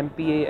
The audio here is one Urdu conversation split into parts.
MPA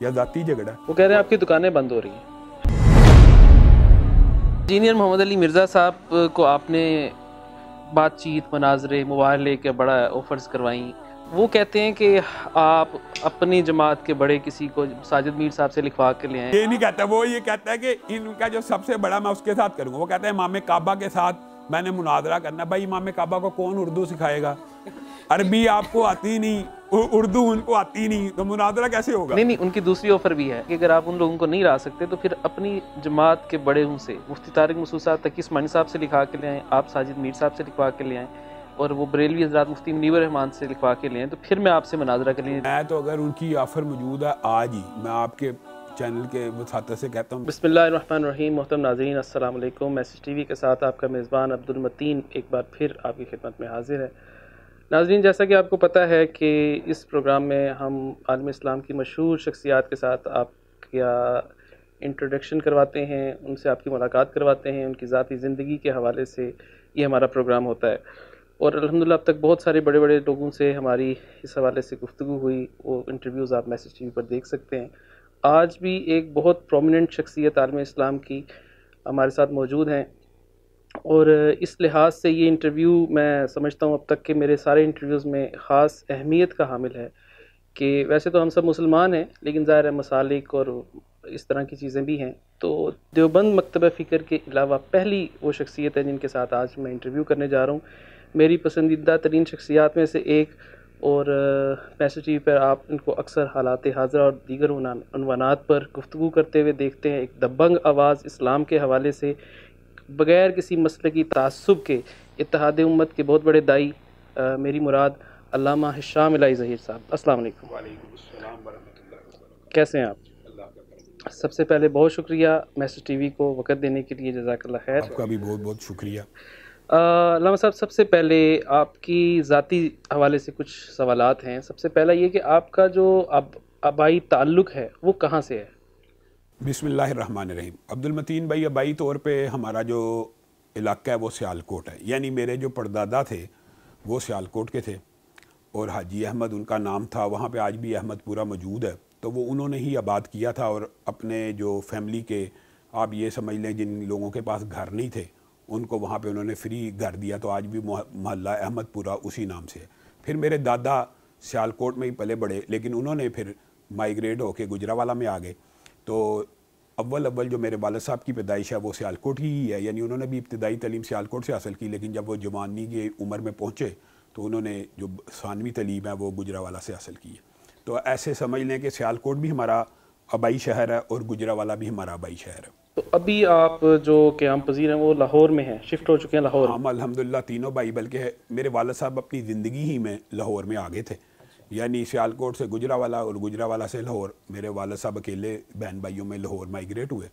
یا ذاتی جھگڑا ہے؟ وہ کہہ رہے ہیں آپ کی دکانیں بند ہو رہی ہیں۔ انجینئر محمد علی مرزا صاحب کو آپ نے بات چیت، مناظرے، موبائل لے کے بڑا آفرز کروائیں، وہ کہتے ہیں کہ آپ اپنی جماعت کے بڑے کسی کو ساجد میر صاحب سے لکھوا کے لے آئیں۔ یہ نہیں کہتا، وہ یہ کہتا ہے کہ ان کا جو سب سے بڑا میں اس کے ساتھ کروں گا۔ وہ کہتا ہے امام کعبہ کے ساتھ میں نے مناظرہ کرنا۔ بھائی امام کعبہ کو کون اردو سکھائے گا؟ عربی آپ کو آتی نہیں، اردو ان کو آتی نہیں، تو مناظرہ کیسے ہوگا؟ نہیں، ان کی دوسری آفر بھی ہے کہ اگر آپ ان لوگوں کو نہیں لا سکتے تو پھر اپنی جماعت کے بڑے ان سے، مفتی طارق مسعود صاحب تقی عثمانی صاحب سے لکھوا کے لے آئیں، آپ ساجد میر صاحب سے لکھوا کے لے آئیں، اور وہ بریلوی حضرات مفتی منیب الرحمان سے لکھوا کے لے آئیں، تو پھر میں آپ سے مناظرہ کر لیں۔ میں تو اگر ان کی آفر موجود ہے آج ہی میں آپ کے چینل کے وساطت سے کہتا ہوں۔ بسم اللہ الرحمن الرحیم۔ محترم ناظرین السلام علیکم۔ میسج ٹی وی کے ساتھ آپ کا میزبان عبد المتین ایک بار پھر آپ کی خدمت میں حاضر ہے۔ ناظرین، جیسا کہ آپ کو پتہ ہے کہ اس پروگرام میں ہم عالم اسلام کی مشہور شخصیات کے ساتھ آپ کا انٹروڈکشن کرواتے ہیں، ان سے آپ کی ملاقات کرواتے ہیں، ان کی ذاتی زندگی کے حوالے سے یہ ہمارا پروگرام ہوتا ہے، اور الحمدللہ اب تک بہت سارے بڑے بڑے لوگوں سے ہماری اس حوالے سے گفتگو ہوئی، وہ انٹرویوز آپ میسج ٹی وی پر دیکھ سکتے ہیں۔ آج بھی ایک بہت پرومیننٹ شخصیت عالم اسلام کی ہمارے ساتھ موجود ہیں، اور اس لحاظ سے یہ انٹرویو میں سمجھتا ہوں اب تک کہ میرے سارے انٹرویوز میں خاص اہمیت کا حامل ہے، کہ ویسے تو ہم سب مسلمان ہیں لیکن ظاہر ہے مسالک اور اس طرح کی چیزیں بھی ہیں، تو دیوبند مکتبہ فکر کے علاوہ پہلی وہ شخصیت ہے جن کے ساتھ آج میں انٹرویو کرنے جا رہا ہوں، میری پسندیدہ ترین شخصیات میں سے ایک، اور میسج ٹی وی پر آپ ان کو اکثر حالات حاضرہ اور دیگر عنوانات پر گفتگو کرتے ہوئے دیکھتے ہیں۔ ایک دبنگ آواز اسلام کے حوالے سے بغیر کسی مسلکی تعصب کے اتحاد امت کے بہت بڑے دائی، میری مراد علامہ ہشام الہی ظہیر صاحب۔ السلام علیکم۔ وعلیکم السلام ورحمۃ اللہ وبرکاتہ۔ کیسے ہیں آپ؟ اللہ کا کرم۔ سب سے پہلے بہت شکریہ میسج ٹی وی کو وقت دینے کے لیے، جزاک اللہ خیر۔ آپ کا بھی بہت بہت شکریہ۔ علامہ صاحب، سب سے پہلے آپ کی ذاتی حوالے سے کچھ سوالات ہیں۔ سب سے پہلا یہ کہ آپ کا جو آبائی تعلق ہے وہ کہاں سے ہے؟ بسم اللہ الرحمن الرحیم۔ عبد المتین بھائی، آبائی طور پہ ہمارا جو علاقہ ہے وہ سیالکوٹ ہے، یعنی میرے جو پردادا تھے وہ سیالکوٹ کے تھے، اور حاجی احمد ان کا نام تھا، وہاں پہ آج بھی احمد پورا موجود ہے، تو وہ انہوں نے ہی آباد کیا تھا، اور اپنے جو فیملی کے آپ یہ سمجھ لیں جن لوگوں کے پاس گھر نہیں تھے ان کو وہاں پہ انہوں نے فری گھر دیا، تو آج بھی محلہ احمد پورا اسی نام سے ہے۔ پھر میرے دادا سیالکوٹ میں ہی پلے بڑے، لیکن انہوں نے پھر مائیگریٹ ہو کے گجراوالا میں آ گئے، تو اول جو میرے والد صاحب کی پیدائش ہے وہ سیالکوٹ ہی ہے، یعنی انہوں نے بھی ابتدائی تعلیم سیالکوٹ سے حاصل کی، لیکن جب وہ جوانی کی عمر میں پہنچے تو انہوں نے جو ثانوی تعلیم ہے وہ گجراوالا سے حاصل کی ہے۔ تو ایسے سمجھ لیں کہ سیالکوٹ بھی ہمارا آبائی شہر ہے اور گجراوالا بھی ہمارا آبائی شہر ہے۔ تو ابھی آپ جو قیام پذیر ہیں وہ لاہور میں ہیں، شفٹ ہو چکے ہیں لاہور؟ ہم الحمدللہ تینوں بھائی، بلکہ میرے والد صاحب اپنی زندگی ہی میں لاہور میں آ گئے تھے، یعنی سیالکوٹ سے گجراوالا اور گجراوالا سے لاہور۔ میرے والد صاحب اکیلے بہن بھائیوں میں لاہور مائیگریٹ ہوئے،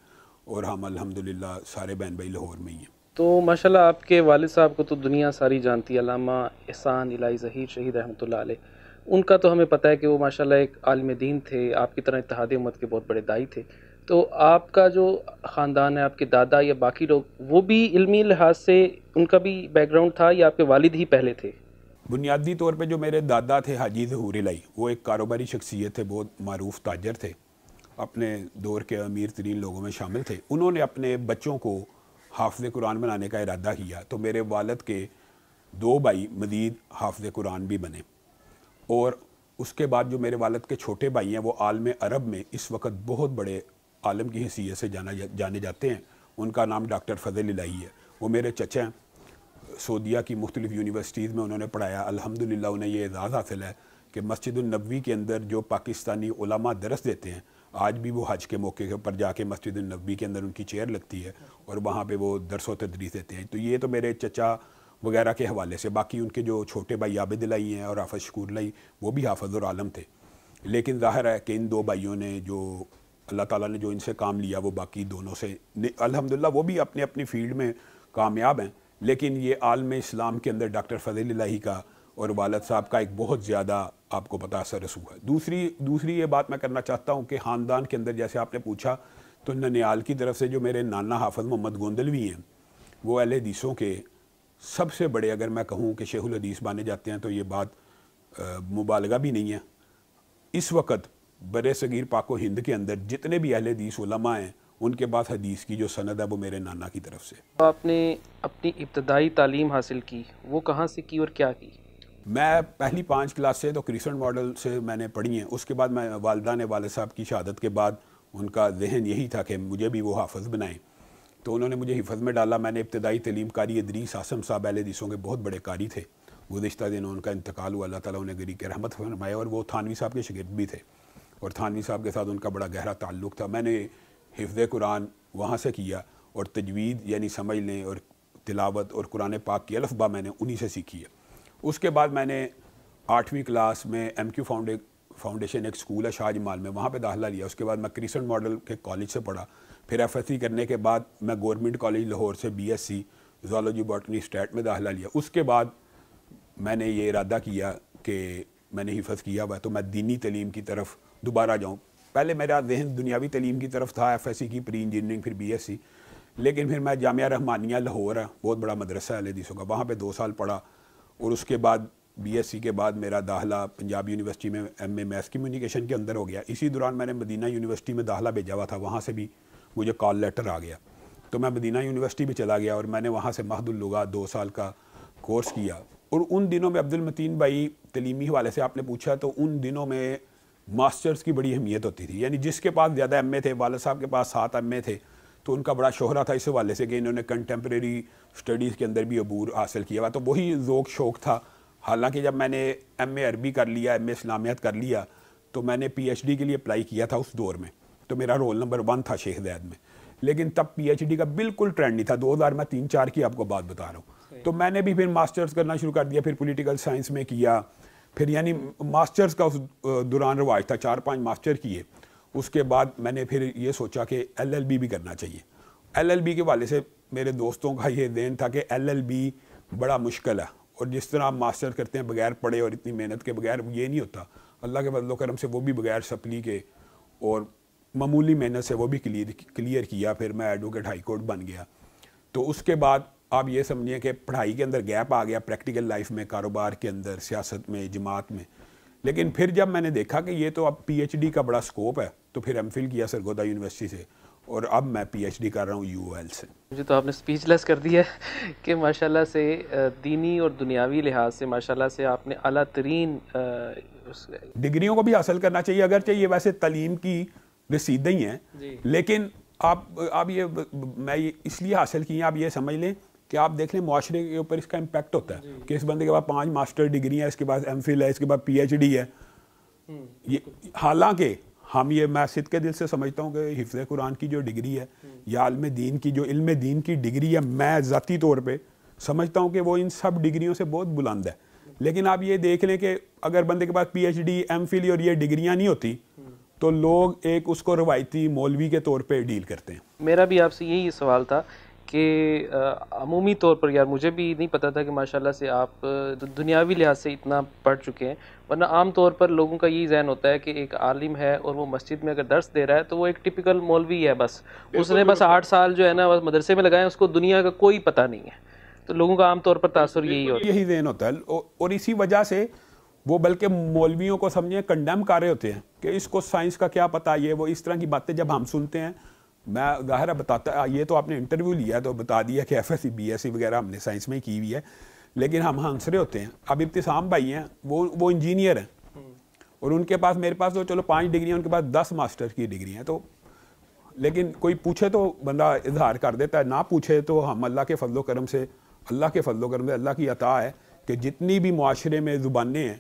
اور ہم الحمدللہ سارے بہن بھائی لاہور میں ہی ہیں۔ تو ماشاءاللہ آپ کے والد صاحب کو تو دنیا ساری جانتی ہے، علامہ احسان الہی ظہیر شہید رحمۃ اللہ علیہ۔ ان کا تو ہمیں پتہ ہے کہ وہ ماشاءاللہ ایک عالم دین تھے، آپ کی طرح اتحاد امت کے بہت بڑے دائی تھے۔ تو آپ کا جو خاندان ہے، آپ کے دادا یا باقی لوگ، وہ بھی علمی لحاظ سے ان کا بھی بیک گراؤنڈ تھا یا آپ کے والد ہی پہلے تھے؟ بنیادی طور پہ جو میرے دادا تھے حاجی ظہور الہی، وہ ایک کاروباری شخصیت تھے، بہت معروف تاجر تھے، اپنے دور کے امیر ترین لوگوں میں شامل تھے۔ انہوں نے اپنے بچوں کو حافظ قرآن بنانے کا ارادہ کیا، تو میرے والد کے 2 بھائی مزید حافظ قرآن بھی بنے، اور اس کے بعد جو میرے والد کے چھوٹے بھائی ہیں وہ عالم عرب میں اس وقت بہت بڑے عالم کی حیثیت سے جانے جاتے ہیں۔ ان کا نام ڈاکٹر فضل الہی ہے، وہ میرے چچا ہیں، سعودیہ کی مختلف یونیورسٹیز میں انہوں نے پڑھایا۔ الحمدللہ انہیں یہ اعزاز حاصل ہے کہ مسجد النبوی کے اندر جو پاکستانی علماء درس دیتے ہیں، آج بھی وہ حج کے موقع پر جا کے مسجد النبوی کے اندر ان کی چیئر لگتی ہے اور وہاں پہ وہ درس و تدریس دیتے ہیں۔ تو یہ تو میرے چچا وغیرہ کے حوالے سے، باقی ان کے جو چھوٹے بھائی عابد الہی ہیں اور حافظ شکور الہی، وہ بھی حافظ اور عالم تھے۔ لیکن ظاہر ہے کہ ان 2 بھائیوں نے جو اللہ تعالیٰ نے جو ان سے کام لیا وہ باقی دونوں سے الحمدللہ وہ بھی اپنے اپنی فیلڈ میں کامیاب ہیں، لیکن یہ عالم اسلام کے اندر ڈاکٹر فضل الہی کا اور والد صاحب کا ایک بہت زیادہ آپ کو پتہ اثر رسوخ ہے۔ دوسری یہ بات میں کرنا چاہتا ہوں کہ خاندان کے اندر جیسے آپ نے پوچھا، تو ننیال کی طرف سے جو میرے نانا حافظ محمد گوندلوی ہیں، وہ اہل حدیثوں کے سب سے بڑے، اگر میں کہوں کہ شیخ الحدیث مانے جاتے ہیں، تو یہ بات مبالغہ بھی نہیں ہے. اس وقت بر صغیر پاک و ہند کے اندر جتنے بھی اہل حدیث علماء ہیں ان کے پاس حدیث کی جو سند ہے وہ میرے نانا کی طرف سے. آپ نے اپنی ابتدائی تعلیم حاصل کی وہ کہاں سے کی اور کیا کی؟ میں پہلی 5 کلاس سے تو کرسچن ماڈل سے میں نے پڑھی ہیں. اس کے بعد میں والدہ نے والد صاحب کی شہادت کے بعد ان کا ذہن یہی تھا کہ مجھے بھی وہ حافظ بنائیں, تو انہوں نے مجھے حفظ میں ڈالا. میں نے ابتدائی تعلیم قاری ادریس عاصم صاحب اہل حدیثوں کے بہت بڑے قاری تھے. گزشتہ دنوں ان کا انتقال ہوا, اللہ تعالیٰ انہیں گری کے رحمت فرمائے, اور وہ تھانوی صاحب کے شاگرد بھی تھے اور تھانوی صاحب کے ساتھ ان کا بڑا گہرا تعلق تھا. میں نے حفظ قرآن وہاں سے کیا اور تجوید یعنی سمجھ لیں اور تلاوت اور قرآن پاک کی الف با میں نے انہی سے سیکھی ہے. اس کے بعد میں نے 8ویں کلاس میں ایم کیو فاؤنڈیشن ایک اسکول ہے شاہ جمال میں, وہاں پہ داخلہ لیا. اس کے بعد میں کرسچن ماڈل کے کالج سے پڑھا. پھر ایف ایس سی کرنے کے بعد میں گورنمنٹ کالج لاہور سے B S C zoology botany stat میں داخلہ لیا. اس کے بعد میں نے یہ ارادہ کیا کہ میں نے حفظ کیا ہوا ہے تو میں دینی تعلیم کی طرف دوبارہ جاؤں. پہلے میرا ذہن دنیاوی تعلیم کی طرف تھا, ایف ایس سی کی پری انجینئرنگ پھر بی ایس سی, لیکن پھر میں جامعہ رحمانیہ لاہور ہے, بہت بڑا مدرسہ ہے اہل حدیثوں کا, وہاں پہ 2 سال پڑھا. اور اس کے بعد بی ایس سی کے بعد میرا داخلہ پنجاب یونیورسٹی میں ایم اے میس کمیونیکیشن کے اندر ہو گیا. اسی دوران میں نے مدینہ یونیورسٹی میں داخلہ بھیجا ہوا تھا, وہاں سے بھی مجھے کال لیٹر آ گیا تو میں مدینہ یونیورسٹی بھی چلا گیا اور میں نے وہاں سے مہد اللغات 2 سال کا کورس کیا. اور ان دنوں میں عبد المتین بھائی تعلیمی حوالے سے آپ نے پوچھا تو ان دنوں میں ماسٹرز کی بڑی اہمیت ہوتی تھی, یعنی جس کے پاس زیادہ ایم اے تھے, والد صاحب کے پاس 7 ایم اے تھے, تو ان کا بڑا شہرہ تھا اس حوالے سے کہ انہوں نے کنٹمپریری اسٹڈیز کے اندر بھی عبور حاصل کیا ہوا. تو وہی ذوق شوق تھا. حالانکہ جب میں نے ایم اے عربی کر لیا, ایم اے اسلامیات کر لیا, تو میں نے پی ایچ ڈی کے لیے اپلائی کیا تھا اس دور میں, تو میرا رول نمبر 1 تھا شیخ زید میں. لیکن تب پی ایچ ڈی کا بالکل ٹرینڈ نہیں تھا. 2000 میں 3-4 کی آپ کو بات بتا رہا ہوں. تو میں نے بھی پھر ماسٹرز کرنا شروع کر دیا, پھر پولیٹیکل سائنس میں کیا, پھر یعنی ماسٹرز کا اس دوران رواج تھا, 4-5 ماسٹر کیے. اس کے بعد میں نے پھر یہ سوچا کہ ایل ایل بی بھی کرنا چاہیے. ایل ایل بی کے والے سے میرے دوستوں کا یہ ذہن تھا کہ ایل ایل بی بڑا مشکل ہے, اور جس طرح آپ ماسٹر کرتے ہیں بغیر پڑھے اور اتنی محنت کے بغیر, یہ نہیں ہوتا. اللہ کے فضل و کرم سے وہ بھی بغیر سپلی کے اور معمولی محنت سے وہ بھی کلیئر کیا. پھر میں ایڈوکیٹ ہائی کورٹ بن گیا. تو اس کے بعد آپ یہ سمجھیں کہ پڑھائی کے اندر گیپ آ گیا, پریکٹیکل لائف میں, کاروبار کے اندر, سیاست میں, جماعت میں. لیکن پھر جب میں نے دیکھا کہ یہ تو اب پی ایچ ڈی کا بڑا سکوپ ہے, تو پھر ایم فل کیا سرگودا یونیورسٹی سے, اور اب میں پی ایچ ڈی کر رہا ہوں یو او ایل سے. مجھے تو آپ نے اسپیچ لیس کر دیا کہ ماشاءاللہ سے دینی اور دنیاوی لحاظ سے ماشاءاللہ سے آپ نے اعلیٰ ترین ڈگریوں کو بھی حاصل کرنا چاہیے. اگرچہ یہ ویسے تعلیم کی رسیدیں ہی ہیں, لیکن آپ یہ میں اس لیے حاصل کی ہیں, آپ یہ سمجھ لیں کہ آپ دیکھ لیں معاشرے کے اوپر اس کا امپیکٹ ہوتا ہے کہ اس بندے کے بعد 5 ماسٹر ڈگری ہیں, اس کے بعد ایم فل ہے, اس کے بعد پی ایچ ڈی ہے. حالانکہ ہم یہ میں صدق کے دل سے سمجھتا ہوں کہ حفظ قرآن کی جو ڈگری ہے یا علم دین کی جو علم دین کی ڈگری ہے, میں ذاتی طور پہ سمجھتا ہوں کہ وہ ان سب ڈگریوں سے بہت بلند ہے. لیکن آپ یہ دیکھ لیں کہ اگر بندے کے پاس P H D, M phil اور یہ ڈگریاں نہیں ہوتی تو لوگ ایک اس کو روایتی مولوی کے طور پہ ڈیل کرتے ہیں. میرا بھی آپ سے یہی سوال تھا کہ عمومی طور پر یار مجھے بھی نہیں پتہ تھا کہ ماشاءاللہ سے آپ دنیاوی لحاظ سے اتنا پڑھ چکے ہیں, ورنہ عام طور پر لوگوں کا یہی ذہن ہوتا ہے کہ ایک عالم ہے اور وہ مسجد میں اگر درس دے رہا ہے تو وہ ایک ٹپیکل مولوی ہے, بس اس نے بس 8 سال جو ہے نا مدرسے میں لگائے, اس کو دنیا کا کوئی پتہ نہیں ہے. تو لوگوں کا عام طور پر تاثر یہی ذہن ہوتا ہے, اور اسی وجہ سے وہ بلکہ مولویوں کو سمجھیں کنڈیم کر رہے ہوتے ہیں کہ اس کو سائنس کا کیا پتہ, یہ وہ اس طرح کی باتیں جب ہم سنتے ہیں. میں ظاہر ہے بتاتا, یہ تو آپ نے انٹرویو لیا تو بتا دیا کہ F S C B S C وغیرہ ہم نے سائنس میں کی ہوئی ہے, لیکن ہم ہنس رہے ہوتے ہیں. اب ابتسام بھائی ہیں, وہ انجینئر ہیں, اور ان کے پاس, میرے پاس تو چلو 5 ڈگری ہیں, ان کے پاس 10 ماسٹر کی ڈگری ہیں. تو لیکن کوئی پوچھے تو بندہ اظہار کر دیتا ہے, نہ پوچھے تو ہم اللہ کے فضل و کرم سے اللہ کی عطا ہے کہ جتنی بھی معاشرے میں زبانیں ہیں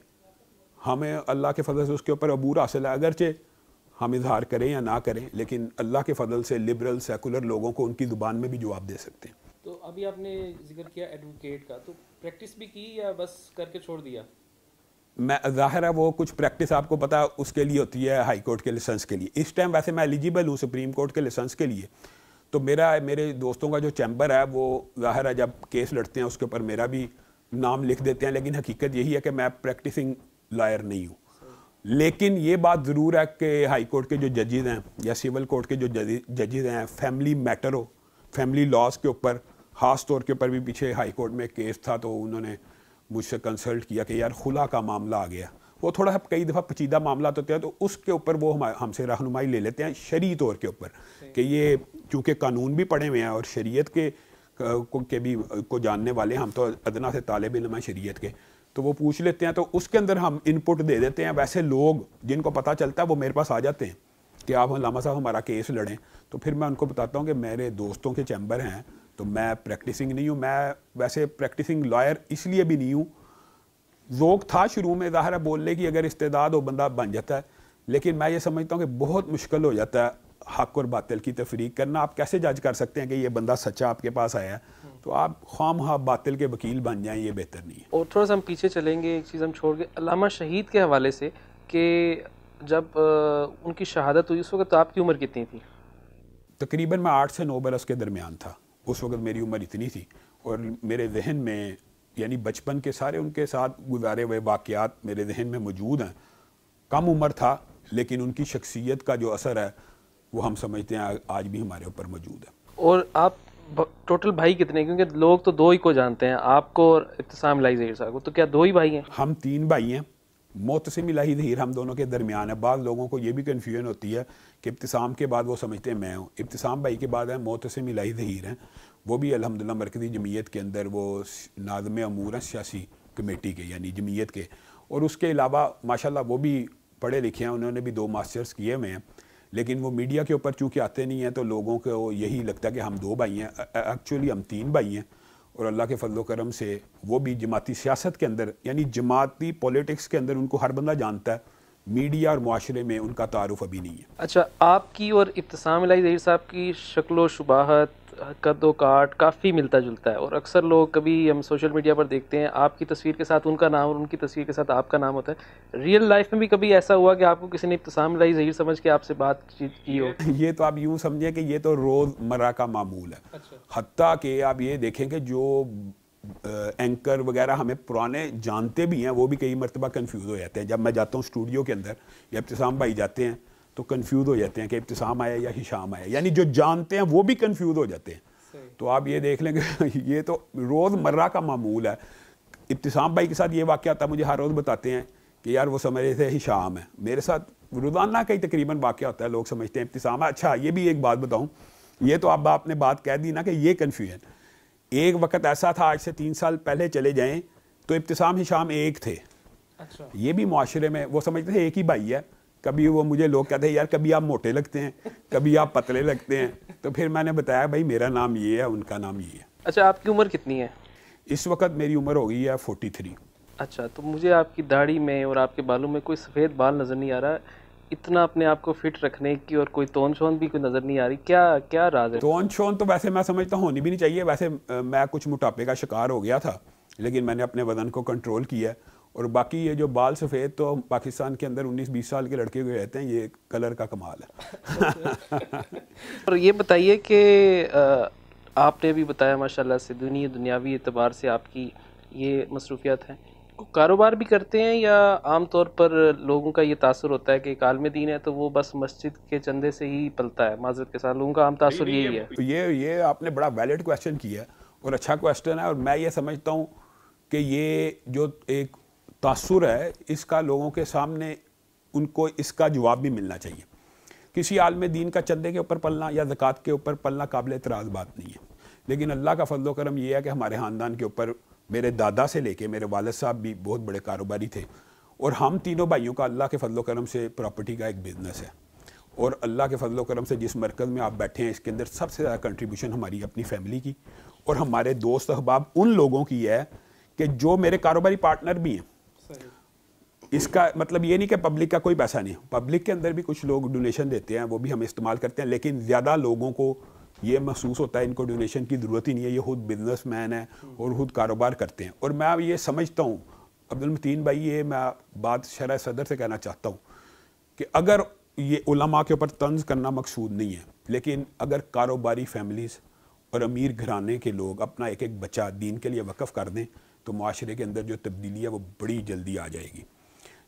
ہمیں اللہ کے فضل سے اس کے اوپر عبور حاصل ہے. اگرچہ ہم اظہار کریں یا نہ کریں, لیکن اللہ کے فضل سے لبرل سیکولر لوگوں کو ان کی زبان میں بھی جواب دے سکتے ہیں. تو ابھی آپ نے ذکر کیا ایڈوکیٹ کا, تو پریکٹس بھی کی یا بس کر کے چھوڑ دیا؟ میں ظاہر ہے وہ کچھ پریکٹس آپ کو پتا اس کے لیے ہوتی ہے ہائی کورٹ کے لائسنس کے لیے. اس ٹائم ویسے میں ایلیجیبل ہوں سپریم کورٹ کے لائسنس کے لیے, تو میرے دوستوں کا جو چیمبر ہے وہ ظاہر ہے جب کیس لڑتے ہیں اس کے اوپر میرا بھی نام لکھ دیتے ہیں, لیکن حقیقت یہی ہے کہ میں پریکٹسنگ لائر نہیں ہوں. لیکن یہ بات ضرور ہے کہ ہائی کورٹ کے جو ججز ہیں یا سول کورٹ کے جو ججز ہیں, فیملی میٹر فیملی لاز کے اوپر خاص طور کے اوپر بھی پیچھے ہائی کورٹ میں کیس تھا, تو انہوں نے مجھ سے کنسلٹ کیا کہ یار خلا کا معاملہ آ گیا. وہ تھوڑا سا کئی دفعہ پیچیدہ معاملات ہوتے ہیں تو اس کے اوپر وہ ہم سے رہنمائی لے لیتے ہیں شرعی طور کے اوپر کہ یہ چونکہ قانون بھی پڑھے ہوئے ہیں اور شریعت کے بھی کو جاننے والے, ہم تو ادنا سے طالب علم ہیں شریعت کے, تو وہ پوچھ لیتے ہیں تو اس کے اندر ہم ان پٹ دے دیتے ہیں. ویسے لوگ جن کو پتہ چلتا ہے وہ میرے پاس آ جاتے ہیں کہ آپ علامہ صاحب ہمارا کیس لڑیں, تو پھر میں ان کو بتاتا ہوں کہ میرے دوستوں کے چیمبر ہیں, تو میں پریکٹسنگ نہیں ہوں. میں ویسے پریکٹسنگ لائر اس لیے بھی نہیں ہوں, ذوق تھا شروع میں ظاہر ہے بولنے کی, اگر استعداد ہو بندہ بن جاتا ہے, لیکن میں یہ سمجھتا ہوں کہ بہت مشکل ہو جاتا ہے حق اور باطل کی تفریق کرنا. آپ کیسے جج کر سکتے ہیں کہ یہ بندہ سچا آپ کے پاس آیا ہے, تو آپ خواہ مخواہ باطل کے وکیل بن جائیں, یہ بہتر نہیں ہے. اور تھوڑا سا ہم پیچھے چلیں گے, ایک چیز ہم چھوڑ کے علامہ شہید کے حوالے سے کہ جب ان کی شہادت ہوئی اس وقت تو آپ کی عمر کتنی تھی؟ تقریباً میں 8 سے 9 برس کے درمیان تھا. اس وقت میری عمر اتنی تھی, اور میرے ذہن میں یعنی بچپن کے سارے ان کے ساتھ گزارے ہوئے واقعات میرے ذہن میں موجود ہیں. کم عمر تھا لیکن ان کی شخصیت کا جو اثر ہے وہ ہم سمجھتے ہیں آج بھی ہمارے اوپر موجود ہے. اور آپ ٹوٹل بھائی کتنے, کیونکہ لوگ تو 2 ہی کو جانتے ہیں, آپ کو اور ابتسام الہی ظہیر صاحب کو, تو کیا 2 ہی بھائی ہیں؟ ہم 3 بھائی ہیں. معتصم الہی ظہیر ہم دونوں کے درمیان ہے. بعض لوگوں کو یہ بھی کنفیوژن ہوتی ہے کہ ابتسام کے بعد وہ سمجھتے ہیں میں ہوں. ابتسام بھائی کے بعد ہیں معتصم الہی ظہیر ہیں, وہ بھی الحمدللہ مرکزی جمعیت کے اندر وہ ناظم امور ہیں سیاسی کمیٹی کے یعنی جمعیت کے, اور اس کے علاوہ ماشاءاللہ وہ بھی پڑھے لکھے ہیں, انہوں نے بھی 2 ماسٹرز کیے ہوئے ہیں. لیکن وہ میڈیا کے اوپر چونکہ آتے نہیں ہیں تو لوگوں کو یہی لگتا ہے کہ ہم 2 بھائی ہیں. ایکچولی ہم 3 بھائی ہیں, اور اللہ کے فضل و کرم سے وہ بھی جماعتی سیاست کے اندر یعنی جماعتی پولیٹکس کے اندر ان کو ہر بندہ جانتا ہے, میڈیا اور معاشرے میں ان کا تعارف ابھی نہیں ہے. اچھا, آپ کی اور ابتسام الہی ظہیر صاحب کی شکل و شباہت, قد و کاٹ کافی ملتا جلتا ہے, اور اکثر لوگ کبھی ہم سوشل میڈیا پر دیکھتے ہیں آپ کی تصویر کے ساتھ ان کا نام اور ان کی تصویر کے ساتھ آپ کا نام ہوتا ہے. ریئل لائف میں بھی کبھی ایسا ہوا کہ آپ کو کسی نے ابتسام الہی ظہیر سمجھ کے آپ سے بات چیت کی ہو؟ یہ تو آپ یوں سمجھیں کہ یہ تو روز مرہ کا معمول ہے. حتیٰ کہ آپ یہ دیکھیں کہ جو اینکر وغیرہ ہمیں پرانے جانتے بھی ہیں وہ بھی کئی مرتبہ کنفیوز ہو جاتے ہیں. جب میں جاتا ہوں اسٹوڈیو کے اندر یا ابتسام بھائی جاتے ہیں تو کنفیوز ہو جاتے ہیں کہ ابتسام آیا یا ہشام آیا, یعنی جو جانتے ہیں وہ بھی کنفیوز ہو جاتے ہیں. تو آپ یہ دیکھ لیں کہ یہ تو روز مرہ کا معمول ہے. ابتسام بھائی کے ساتھ یہ واقعہ تھا, مجھے ہر روز بتاتے ہیں کہ یار وہ سمجھ رہے تھے ہشام ہے. میرے ساتھ روزانہ کئی تقریباً واقعہ ہوتا ہے, لوگ سمجھتے ہیں ابتسام ہے. اچھا یہ بھی ایک بات بتاؤں, یہ تو اب آپ نے بات کہہ دی نا کہ یہ کنفیوژن, ایک وقت ایسا تھا آج سے 3 سال پہلے چلے جائیں تو ابتسام ہشام ایک تھے. یہ بھی معاشرے میں وہ سمجھتے تھے ایک ہی بھائی ہے. کبھی وہ مجھے لوگ کہتے ہیں یار کبھی آپ موٹے لگتے ہیں کبھی آپ پتلے لگتے ہیں, تو پھر میں نے بتایا بھائی میرا نام یہ ہے, ان کا نام یہ ہے. اچھا, آپ کی عمر کتنی ہے اس وقت؟ میری عمر ہو گئی ہے 43. اچھا, تو مجھے آپ کی داڑھی میں اور آپ کے بالوں میں کوئی سفید بال نظر نہیں آ رہا. اتنا اپنے آپ کو فٹ رکھنے کی اور کوئی تون شون بھی کوئی نظر نہیں آ رہی, کیا راز ہے؟ تون شون تو ویسے میں سمجھتا ہوں ہونی بھی نہیں چاہیے. ویسے میں کچھ موٹاپے کا شکار ہو گیا تھا لیکن میں نے اپنے وزن کو کنٹرول کیا ہے. اور باقی یہ جو بال سفید تو پاکستان کے اندر 19-20 سال کے لڑکے کو رہتے ہیں, یہ کلر کا کمال ہے. اور یہ بتائیے کہ آپ نے بھی بتایا ماشاءاللہ سے دنیاوی اعتبار سے آپ کی یہ مصروفیات ہیں, کاروبار بھی کرتے ہیں یا عام طور پر لوگوں کا یہ تاثر ہوتا ہے کہ ایک عالم دین ہے تو وہ بس مسجد کے چندے سے ہی پلتا ہے؟ معذرت کے ساتھ لوگوں کا عام تاثر یہی ہے. یہ آپ نے بڑا ویلڈ کویسچن کیا ہے اور اچھا کویسچن ہے, اور میں یہ سمجھتا ہوں کہ یہ جو ایک تاثر ہے اس کا لوگوں کے سامنے ان کو اس کا جواب بھی ملنا چاہیے. کسی عالم دین کا چندے کے اوپر پلنا یا زکوٰۃ کے اوپر پلنا قابل اعتراض بات نہیں ہے, لیکن اللہ کا فضل و کرم یہ ہے کہ ہمارے خاندان کے اوپر میرے دادا سے لے کے میرے والد صاحب بھی بہت بڑے کاروباری تھے, اور ہم تینوں بھائیوں کا اللہ کے فضل و کرم سے پراپرٹی کا ایک بزنس ہے. اور اللہ کے فضل و کرم سے جس مرکز میں آپ بیٹھے ہیں اس کے اندر سب سے زیادہ کنٹریبیوشن ہماری اپنی فیملی کی اور ہمارے دوست احباب ان لوگوں کی ہے کہ جو میرے کاروباری پارٹنر بھی ہیں. اس کا مطلب یہ نہیں کہ پبلک کا کوئی پیسہ نہیں, پبلک کے اندر بھی کچھ لوگ ڈونیشن دیتے ہیں, وہ بھی ہم استعمال کرتے ہیں, لیکن زیادہ لوگوں کو یہ محسوس ہوتا ہے ان کو ڈونیشن کی ضرورت ہی نہیں ہے, یہ خود بزنس مین ہے اور خود کاروبار کرتے ہیں. اور میں یہ سمجھتا ہوں عبدالمتین بھائی, یہ میں بات شرح صدر سے کہنا چاہتا ہوں کہ اگر یہ علماء کے اوپر طنز کرنا مقصود نہیں ہے, لیکن اگر کاروباری فیملیز اور امیر گھرانے کے لوگ اپنا ایک ایک بچہ دین کے لیے وقف کر دیں تو معاشرے کے اندر جو تبدیلی ہے وہ بڑی جلدی آ جائے گی.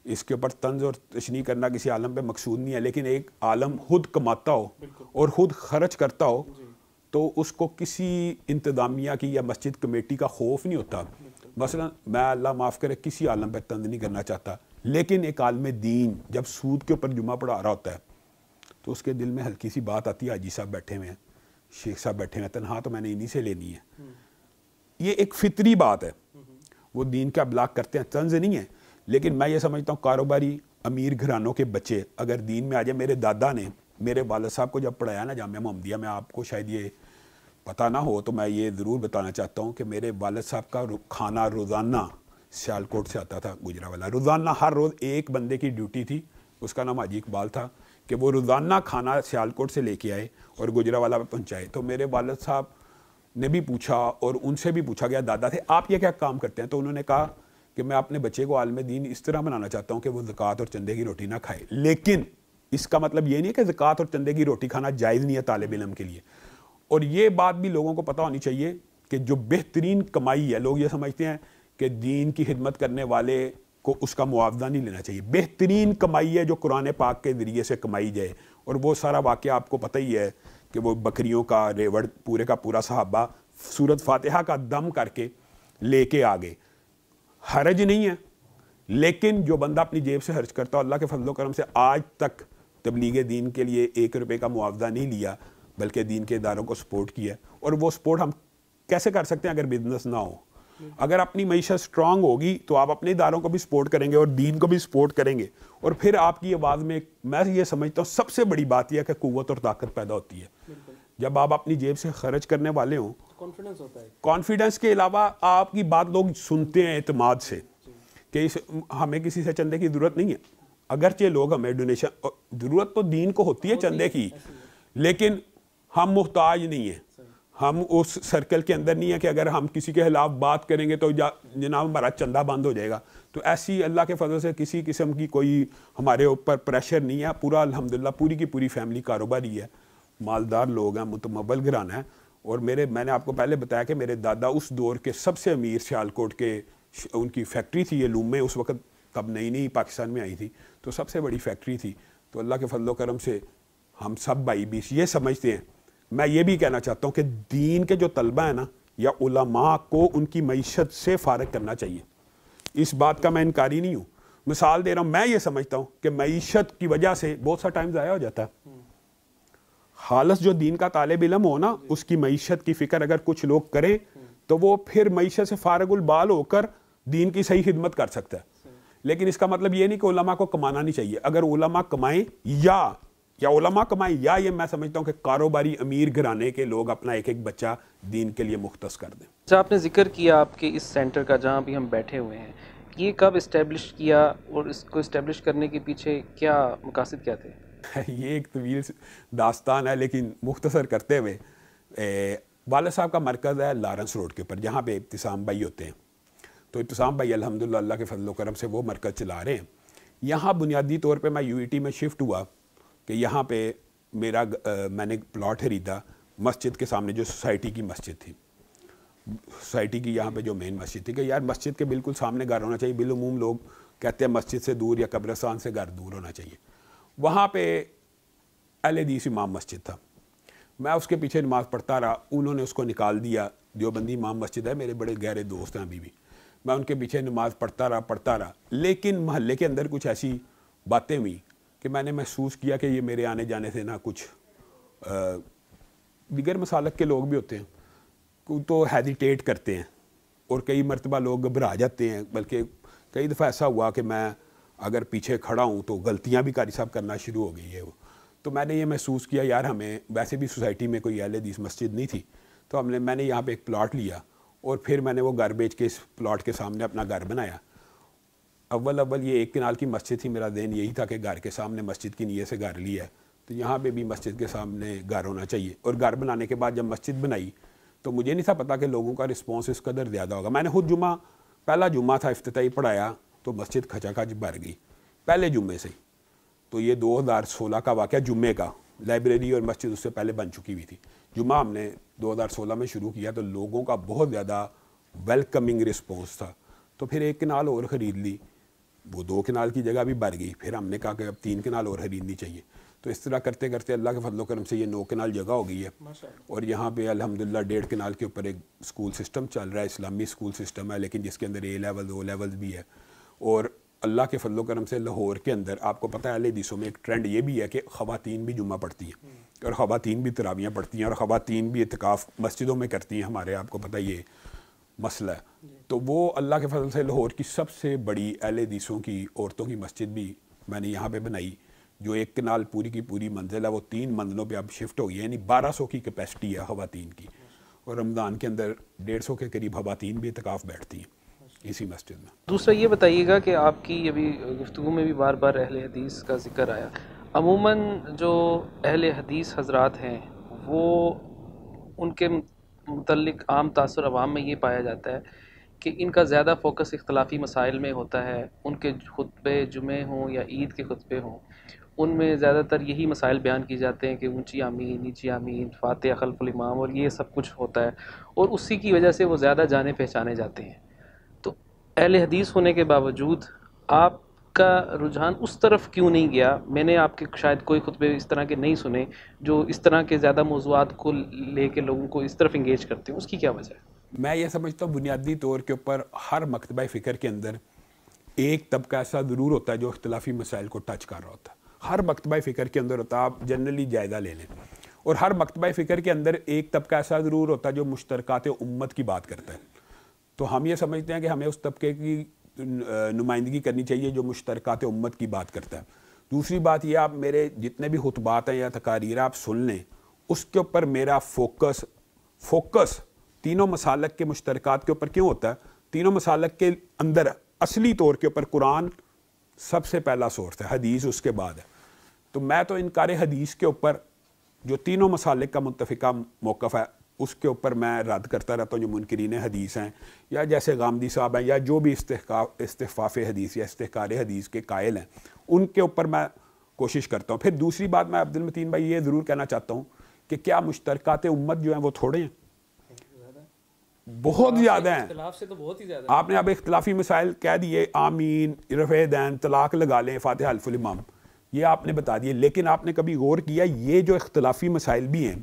اس کے اوپر طنز اور تشنیع کرنا کسی عالم پہ مقصود نہیں ہے, لیکن ایک عالم خود کماتا ہو اور خود خرچ کرتا ہو تو اس کو کسی انتظامیہ کی یا مسجد کمیٹی کا خوف نہیں ہوتا مثلا میں اللہ معاف کرے کسی عالم پہ طنز نہیں کرنا چاہتا، لیکن ایک عالم دین جب سود کے اوپر جمعہ پڑھا رہا ہوتا ہے تو اس کے دل میں ہلکی سی بات آتی ہے، حاجی صاحب بیٹھے ہوئے ہیں، شیخ صاحب بیٹھے ہوئے ہیں، تنہا تو میں نے انہی سے لینی ہے. یہ ایک فطری بات ہے، وہ دین کا ابلاغ کرتے ہیں، طنز نہیں ہے. لیکن میں یہ سمجھتا ہوں کاروباری امیر گھرانوں کے بچے اگر دین میں آ جائے، میرے دادا نے میرے والد صاحب کو جب پڑھایا نا جامعہ محمدیہ میں، آپ کو شاید یہ پتہ نہ ہو تو میں یہ ضرور بتانا چاہتا ہوں کہ میرے والد صاحب کا کھانا روزانہ سیالکوٹ سے آتا تھا، گجرانوالہ. روزانہ ہر روز ایک بندے کی ڈیوٹی تھی، اس کا نام حاجی اقبال تھا، کہ وہ روزانہ کھانا سیالکوٹ سے لے کے آئے اور گجرانوالہ پہ پہنچائے. تو میرے والد صاحب نے بھی پوچھا اور ان سے بھی پوچھا گیا، دادا تھے، آپ یہ کیا کام کرتے ہیں؟ تو انہوں نے کہا کہ میں اپنے بچے کو عالم دین اس طرح بنانا چاہتا ہوں کہ وہ زکوٰۃ اور چندے کی روٹی نہ کھائے. لیکن اس کا مطلب یہ نہیں ہے کہ زکوٰۃ اور چندے کی روٹی کھانا جائز نہیں ہے طالب علم کے لیے. اور یہ بات بھی لوگوں کو پتہ ہونی چاہیے کہ جو بہترین کمائی ہے، لوگ یہ سمجھتے ہیں کہ دین کی خدمت کرنے والے کو اس کا معاوضہ نہیں لینا چاہیے. بہترین کمائی ہے جو قرآن پاک کے ذریعے سے کمائی جائے، اور وہ سارا واقعہ آپ کو پتہ ہی ہے کہ وہ بکریوں کا ریوڑ پورے کا پورا صحابہ سورۃ فاتحہ کا دم کر کے لے کے آگے. حرج نہیں ہے، لیکن جو بندہ اپنی جیب سے خرچ کرتا ہے، اللہ کے فضل و کرم سے آج تک تبلیغ دین کے لیے 1 روپے کا معاوضہ نہیں لیا، بلکہ دین کے اداروں کو سپورٹ کیا. اور وہ سپورٹ ہم کیسے کر سکتے ہیں اگر بزنس نہ ہو؟ اگر اپنی معیشت سٹرانگ ہوگی تو آپ اپنے اداروں کو بھی سپورٹ کریں گے اور دین کو بھی سپورٹ کریں گے، اور پھر آپ کی آواز میں میں یہ سمجھتا ہوں سب سے بڑی بات یہ ہے کہ قوت اور طاقت پیدا ہوتی ہے. جب آپ اپنی جیب سے خرچ کرنے والے ہوں، کانفیڈنس ہوتا ہے. کانفیڈنس کے علاوہ آپ کی بات لوگ سنتے ہیں اعتماد سے کہ ہمیں کسی سے چندے کی ضرورت نہیں ہے. اگرچہ لوگ ہمیں ڈونیشن، ضرورت تو دین کو ہوتی ہے چندے کی، لیکن ہم محتاج نہیں ہیں. ہم اس سرکل کے اندر نہیں ہے کہ اگر ہم کسی کے خلاف بات کریں گے تو جناب ہمارا چندہ بند ہو جائے گا. تو ایسی اللہ کے فضل سے کسی قسم کی کوئی ہمارے اوپر پریشر نہیں ہے. پورا الحمدللہ پوری کی پوری فیملی کاروباری ہے، مالدار لوگ ہیں، متمول گھرانہ ہے. اور میں نے آپ کو پہلے بتایا کہ میرے دادا اس دور کے سب سے امیر سیالکوٹ کے، ان کی فیکٹری تھی یہ لوم میں، اس وقت تب نئی پاکستان میں آئی تھی، تو سب سے بڑی فیکٹری تھی. تو اللہ کے فضل و کرم سے ہم سب بھائی بھی یہ سمجھتے ہیں. میں یہ بھی کہنا چاہتا ہوں کہ دین کے جو طلبہ ہیں نا، یا علماء کو ان کی معیشت سے فارغ کرنا چاہیے. اس بات کا میں انکاری نہیں ہوں. مثال دے رہا ہوں، میں یہ سمجھتا ہوں کہ معیشت کی وجہ سے بہت سا ٹائم ضائع ہو جاتا ہے. خالص جو دین کا طالب علم ہو نا، اس کی معیشت کی فکر اگر کچھ لوگ کریں تو وہ پھر معیشت سے فارغ البال ہو کر دین کی صحیح خدمت کر سکتا ہے. لیکن اس کا مطلب یہ نہیں کہ علماء کو کمانا نہیں چاہیے. اگر علماء کمائیں یا علماء کمائیں، یا یہ میں سمجھتا ہوں کہ کاروباری امیر گھرانے کے لوگ اپنا ایک ایک بچہ دین کے لیے مختص کر دیں. اچھا، آپ نے ذکر کیا آپ کے اس سینٹر کا جہاں بھی ہم بیٹھے ہوئے ہیں، یہ کب اسٹیبلش کیا اور اس کو اسٹیبلش کرنے کے پیچھے کیا مقاصد کیا تھے؟ یہ ایک طویل داستان ہے، لیکن مختصر کرتے ہوئے والد صاحب کا مرکز ہے لارنس روڈ کے اوپر، جہاں پہ ابتسام بھائی ہوتے ہیں. تو ابتسام بھائی الحمدللہ اللہ کے فضل و کرم سے وہ مرکز چلا رہے ہیں. یہاں بنیادی طور پہ میں UET میں شفٹ ہوا کہ یہاں پہ میں نے پلاٹ خریدا مسجد کے سامنے، جو سوسائٹی کی مسجد تھی، سوسائٹی کی یہاں پہ جو مین مسجد تھی، کہ یار مسجد کے بالکل سامنے گھر ہونا چاہیے. بالعموم لوگ کہتے ہیں مسجد سے دور یا قبرستان سے گھر دور ہونا چاہیے. وہاں پہ اہل حدیث امام مسجد تھا. میں اس کے پیچھے نماز پڑھتا رہا. انہوں نے اس کو نکال دیا. دیوبندی امام مسجد ہے، میرے بڑے گہرے دوست ہیں ابھی بھی. میں ان کے پیچھے نماز پڑھتا رہا. لیکن محلے کے اندر کچھ ایسی باتیں ہوئیں کہ میں نے محسوس کیا کہ یہ میرے آنے جانے سے نا کچھ دیگر مسالک کے لوگ بھی ہوتے ہیں تو ہیزیٹیٹ کرتے ہیں، اور کئی مرتبہ لوگ گھبرا جاتے ہیں. بلکہ کئی دفعہ ایسا ہوا کہ میں اگر پیچھے کھڑا ہوں تو غلطیاں بھی قاری صاحب کرنا شروع ہو گئی ہے. تو میں نے یہ محسوس کیا یار ہمیں ویسے بھی سوسائٹی میں کوئی اہل حدیث مسجد نہیں تھی، تو میں نے یہاں پہ ایک پلاٹ لیا اور پھر میں نے وہ گھر بیچ کے اس پلاٹ کے سامنے اپنا گھر بنایا. اول یہ 1 کنال کی مسجد تھی. میرا ذہن یہی تھا کہ گھر کے سامنے مسجد کی نیت سے گھر لیا ہے تو یہاں پہ بھی مسجد کے سامنے گھر ہونا چاہیے. اور گھر بنانے کے بعد جب مسجد بنائی تو مجھے نہیں تھا پتا کہ لوگوں کا رسپانس اس قدر زیادہ ہوگا. میں نے خود پہلا جمعہ تھا افتتاحی پڑھایا تو مسجد کھچا کھچ بھر گئی پہلے جمعے سے. تو یہ 2016 کا واقعہ جمعے کا. لائبریری اور مسجد اس سے پہلے بن چکی ہوئی تھی. جمعہ ہم نے 2016 میں شروع کیا تو لوگوں کا بہت زیادہ ویلکمنگ رسپانس تھا. تو پھر 1 کنال اور خرید لی. وہ 2 کنال کی جگہ بھی بھر گئی، پھر ہم نے کہا کہ اب 3 کنال اور خریدنی چاہیے. تو اس طرح کرتے کرتے اللہ کے فضل و کرم سے یہ 9 کنال جگہ ہو گئی ہے. اور یہاں پہ الحمدللہ 1.5 کنال کے اوپر ایک اسکول سسٹم چل رہا ہے، اسلامی اسکول سسٹم ہے، لیکن جس کے اندر A لیول O لیول بھی ہے. اور اللہ کے فضل و کرم سے لاہور کے اندر آپ کو پتہ ہے اہل حدیثوں میں ایک ٹرینڈ یہ بھی ہے کہ خواتین بھی جمعہ پڑھتی ہیں اور خواتین بھی تراویحیں پڑھتی ہیں اور خواتین بھی اعتکاف مسجدوں میں کرتی ہیں. ہمارے آپ کو پتہ یہ مسئلہ ہے. تو وہ اللہ کے فضل سے لاہور کی سب سے بڑی اہل حدیثوں کی عورتوں کی مسجد بھی میں نے یہاں پہ بنائی، جو 1 کنال پوری کی پوری منزل ہے، وہ 3 منزلوں پہ اب شفٹ ہو گئی ہے. یعنی 1200 کی کیپیسٹی ہے خواتین کی، اور رمضان کے اندر 150 کے قریب خواتین بھی اعتکاف بیٹھتی ہیں اسی مسجد میں. دوسرا یہ بتائیے گا کہ آپ کی ابھی گفتگو میں بھی بار بار اہل حدیث کا ذکر آیا. عموماً جو اہل حدیث حضرات ہیں وہ ان کے متعلق عام تاثر عوام میں یہ پایا جاتا ہے کہ ان کا زیادہ فوکس اختلافی مسائل میں ہوتا ہے. ان کے خطبے جمعے ہوں یا عید کے خطبے ہوں، ان میں زیادہ تر یہی مسائل بیان کی جاتے ہیں کہ اونچی آمین، نیچی آمین، فاتحہ خلف الامام، اور یہ سب کچھ ہوتا ہے، اور اسی کی وجہ سے وہ زیادہ جانے پہچانے جاتے ہیں. تو اہل حدیث ہونے کے باوجود آپ کا رجحان اس طرف کیوں نہیں گیا؟ میں نے آپ کے شاید کوئی خطبے اس طرح کے نہیں سنے جو اس طرح کے زیادہ موضوعات کو لے کے لوگوں کو اس طرف انگیج کرتے ہیں. اس کی کیا وجہ ہے؟ میں یہ سمجھتا ہوں بنیادی طور کے اوپر ہر مکتبہ فکر کے اندر ایک طبقہ ایسا ضرور ہوتا ہے جو اختلافی مسائل کو ٹچ کر رہا ہوتا ہے. ہر مکتبہ فکر کے اندر ہوتا ہے، آپ جنرلی جائزہ لے لیں. اور ہر مکتبہ فکر کے اندر ایک طبقہ ایسا ضرور ہوتا ہے جو مشترکات امت کی بات کرتا ہے. تو ہم یہ سمجھتے ہیں کہ ہمیں اس طبقے کی نمائندگی کرنی چاہیے جو مشترکات امت کی بات کرتا ہے. دوسری بات یہ، آپ میرے جتنے بھی خطبات ہیں یا تقاریر آپ سن لیں، اس کے اوپر میرا فوکس تینوں مسالک کے مشترکات کے اوپر کیوں ہوتا ہے؟ تینوں مسالک کے اندر اصلی طور کے اوپر قرآن سب سے پہلا سورس ہے، حدیث اس کے بعد ہے. تو میں تو انکار حدیث کے اوپر جو تینوں مسالک کا متفقہ موقف ہے اس کے اوپر میں رد کرتا رہتا ہوں. جو منکرین حدیث ہیں یا جیسے غامدی صاحب ہیں یا جو بھی استخفاف حدیث یا استحکار حدیث کے قائل ہیں، ان کے اوپر میں کوشش کرتا ہوں. پھر دوسری بات میں عبد المتین بھائی یہ ضرور کہنا چاہتا ہوں کہ کیا مشترکات امت جو ہیں وہ تھوڑے ہیں؟ بہت زیادہ ہیں. اختلاف سے تو بہت ہی زیادہ. آپ نے اب اختلافی مسائل کہہ دیے، آمین، رفع دین، طلاق لگا لیں، فاتحہ خلف الامام، یہ آپ نے بتا دیے. لیکن آپ نے کبھی غور کیا یہ جو اختلافی مسائل بھی ہیں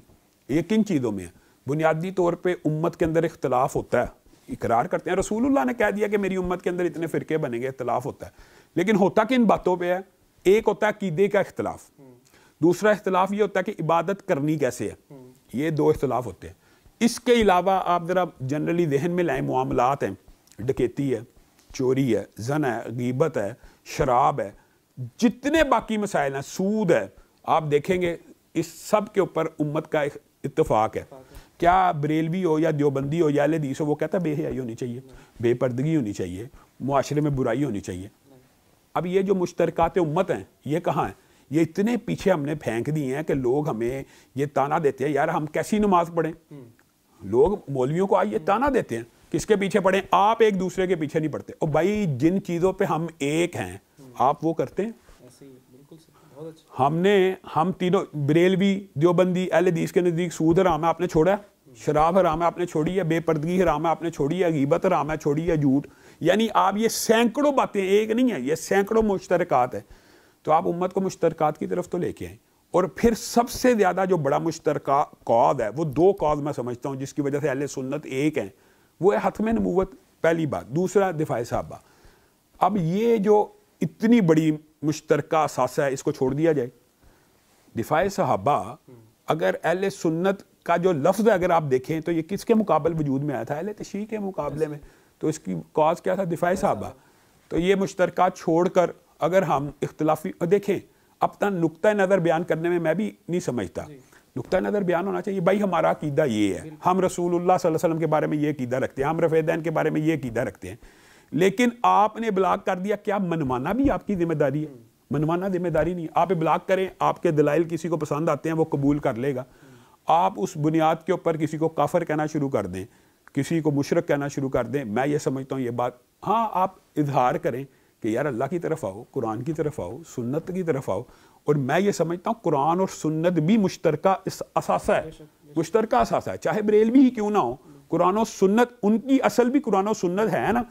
یہ کن چیزوں میں ہیں؟ بنیادی طور پہ امت کے اندر اختلاف ہوتا ہے، اقرار کرتے ہیں، رسول اللہ نے کہہ دیا کہ میری امت کے اندر اتنے فرقے بنیں گے، اختلاف ہوتا ہے. لیکن ہوتا کن باتوں پہ ہے؟ ایک ہوتا ہے عقیدے کا اختلاف، دوسرا اختلاف یہ ہوتا ہے کہ عبادت کرنی کیسے ہے. یہ 2 اختلاف ہوتے ہیں. اس کے علاوہ آپ ذرا جنرلی ذہن میں لائیں، معاملات ہیں، ڈکیتی ہے، چوری ہے، زنا ہے، غیبت ہے، شراب ہے، جتنے باقی مسائل ہیں، سود ہے، آپ دیکھیں گے اس سب کے اوپر امت کا اتفاق ہے. کیا بریلوی ہو یا دیوبندی ہو یا اہل حدیث ہو وہ کہتا ہے بے حیائی ہونی چاہیے، بے پردگی ہونی چاہیے، معاشرے میں برائی ہونی چاہیے؟ اب یہ جو مشترکات امت ہیں یہ کہاں ہیں؟ یہ اتنے پیچھے ہم نے پھینک دی ہیں کہ لوگ ہمیں یہ تانا دیتے ہیں، یار ہم کیسی نماز پڑھیں؟ لوگ مولویوں کو آئیے تانا دیتے ہیں، کس کے پیچھے پڑھیں؟ آپ ایک دوسرے کے پیچھے نہیں پڑھتے. اور بھائی جن چیزوں پہ ہم ایک ہیں آپ وہ کرتے ہیں. ہم تینوں بریلوی، دیوبندی، اہل حدیث کے نزدیک سود حرام ہے، آپ نے چھوڑا ہے، شراب حرام ہے، آپ نے چھوڑی ہے، بے پردگی حرام ہے، آپ نے چھوڑی ہے، غیبت حرام ہے، چھوڑی ہے، جھوٹ. یعنی آپ یہ سینکڑوں باتیں، ایک نہیں ہے، یہ سینکڑوں مشترکات ہیں. تو آپ امت کو مشترکات کی طرف تو لے کے آئیں. اور پھر سب سے زیادہ جو بڑا مشترکہ کاز ہے، وہ 2 کاز میں سمجھتا ہوں جس کی وجہ سے اہل سنت ایک ہیں، وہ ہے ختم نبوت، پہلی بات. دوسرا دفاع صحابہ. اب یہ جو اتنی بڑی مشترکہ اثاثہ ہے اس کو چھوڑ دیا جائے. دفاع صحابہ اگر اہل سنت کا جو لفظ ہے اگر آپ دیکھیں تو یہ کس کے مقابل وجود میں آیا تھا؟ اہل تشیع کے مقابلے میں. تو اس کی کاز کیا تھا؟ دفاع صحابہ. تو یہ مشترکات چھوڑ کر اگر ہم اختلافی دیکھیں، اپنا نقطہ نظر بیان کرنے میں بھی نہیں سمجھتا. نقطہ نظر بیان ہونا چاہیے، بھائی ہمارا عقیدہ یہ ہے، ہم رسول اللہ صلی اللہ علیہ وسلم کے بارے میں یہ عقیدہ رکھتے ہیں، ہم رفع دین کے بارے میں یہ عقیدہ رکھتے ہیں. لیکن آپ نے ابلاغ کر دیا، کیا منوانا بھی آپ کی ذمہ داری ہے؟ منوانا ذمہ داری نہیں. آپ ابلاغ کریں، آپ کے دلائل کسی کو پسند آتے ہیں وہ قبول کر لے گا. آپ اس بنیاد کے اوپر کسی کو کافر کہنا شروع کر دیں، کسی کو مشرک کہنا شروع کر دیں، میں یہ سمجھتا ہوں یہ بات، ہاں آپ اظہار کریں کہ یار اللہ کی طرف آؤ، قرآن کی طرف آؤ، سنت کی طرف آؤ. اور میں یہ سمجھتا ہوں قرآن اور سنت بھی مشترکہ اثاثہ ہے، مشترکہ اثاثہ ہے، چاہے بریلوی ہی کیوں نہ ہو. قرآن و سنت ان کی اصل بھی قرآن و سنت ہے نا.